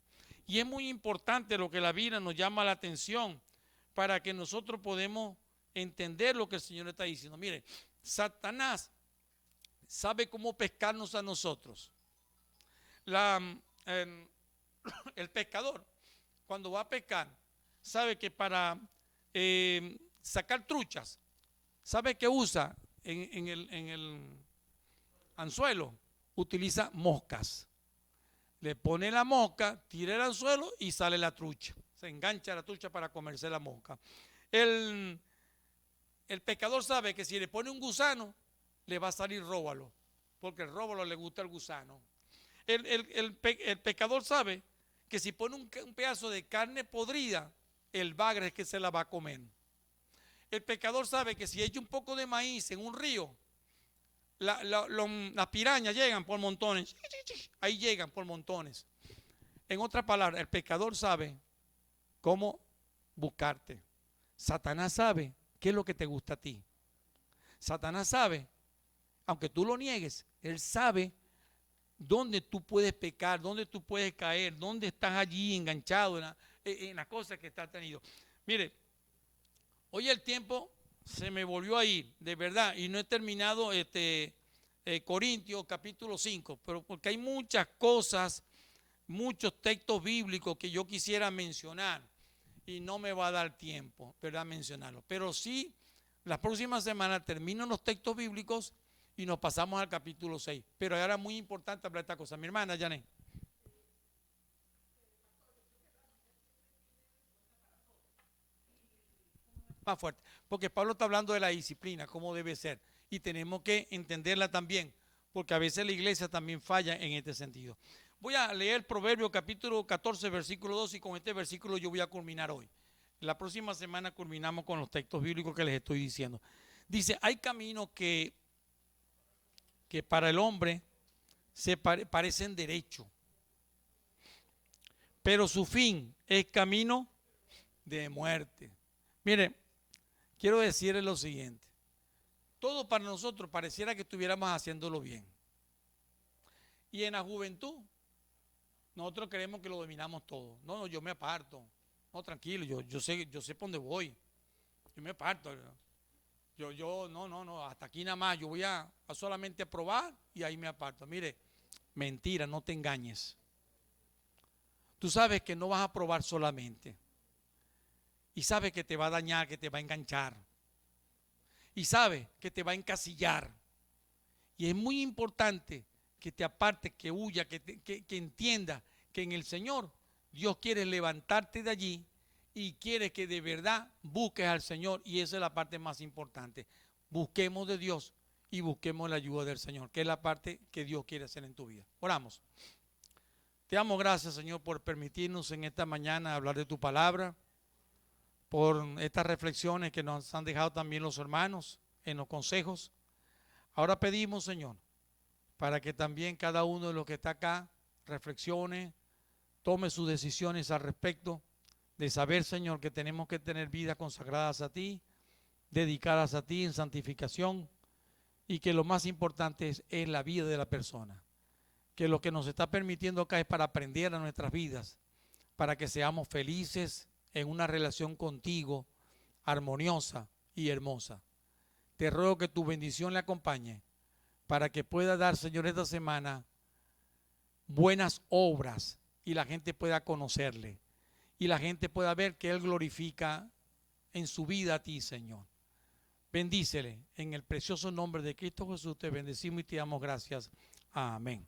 Y es muy importante lo que la Biblia nos llama la atención para que nosotros podamos entender lo que el Señor está diciendo. Mire, Satanás sabe cómo pescarnos a nosotros. El pescador, cuando va a pescar, sabe que para sacar truchas, sabe que usa en el anzuelo, utiliza moscas. Le pone la mosca, tira el anzuelo y sale la trucha. Se engancha la trucha para comerse la mosca. El pescador sabe que si le pone un gusano, le va a salir róbalo, porque el róbalo le gusta el gusano. El pescador sabe que si pone un pedazo de carne podrida, el bagre es que se la va a comer. El pescador sabe que si echa un poco de maíz en un río, las pirañas llegan por montones. Ahí llegan por montones. En otras palabras, el pescador sabe cómo buscarte. Satanás sabe qué es lo que te gusta a ti. Satanás sabe, aunque tú lo niegues, él sabe dónde tú puedes pecar, dónde tú puedes caer, dónde estás allí enganchado en las cosas que estás tenido. Mire, hoy el tiempo se me volvió a ir, de verdad, y no he terminado Corintios capítulo 5, pero porque hay muchas cosas, muchos textos bíblicos que yo quisiera mencionar y no me va a dar tiempo, ¿verdad?, mencionarlos. Pero sí, la próxima semana termino los textos bíblicos y nos pasamos al capítulo 6. Pero ahora es muy importante hablar de esta cosa. Mi hermana Janet. Más fuerte. Porque Pablo está hablando de la disciplina, cómo debe ser. Y tenemos que entenderla también, porque a veces la iglesia también falla en este sentido. Voy a leer Proverbios capítulo 14, versículo 2, y con este versículo yo voy a culminar hoy. La próxima semana culminamos con los textos bíblicos que les estoy diciendo. Dice, hay caminos que para el hombre se parecen derecho, pero su fin es camino de muerte. Mire, quiero decirles lo siguiente. Todo para nosotros pareciera que estuviéramos haciéndolo bien. Y en la juventud, nosotros creemos que lo dominamos todo. No, yo me aparto. No, tranquilo, yo sé por dónde voy. Yo me aparto. No, hasta aquí nada más. Yo voy a solamente a probar y ahí me aparto. Mire, mentira, no te engañes. Tú sabes que no vas a probar solamente. Y sabes que te va a dañar, que te va a enganchar. Y sabes que te va a encasillar. Y es muy importante que te apartes, que huya, que entienda que en el Señor Dios quiere levantarte de allí y quiere que de verdad busques al Señor, y esa es la parte más importante. Busquemos de Dios y busquemos la ayuda del Señor, que es la parte que Dios quiere hacer en tu vida. Oramos. Te damos gracias, Señor, por permitirnos en esta mañana hablar de tu palabra, por estas reflexiones que nos han dejado también los hermanos en los consejos. Ahora pedimos, Señor, para que también cada uno de los que está acá reflexione, tome sus decisiones al respecto de saber, Señor, que tenemos que tener vidas consagradas a ti, dedicadas a ti en santificación, y que lo más importante es la vida de la persona. Que lo que nos está permitiendo acá es para aprender a nuestras vidas, para que seamos felices en una relación contigo, armoniosa y hermosa. Te ruego que tu bendición le acompañe, para que pueda dar, Señor, esta semana buenas obras y la gente pueda conocerle. Y la gente pueda ver que Él glorifica en su vida a ti, Señor. Bendícele. En el precioso nombre de Cristo Jesús te bendecimos y te damos gracias. Amén.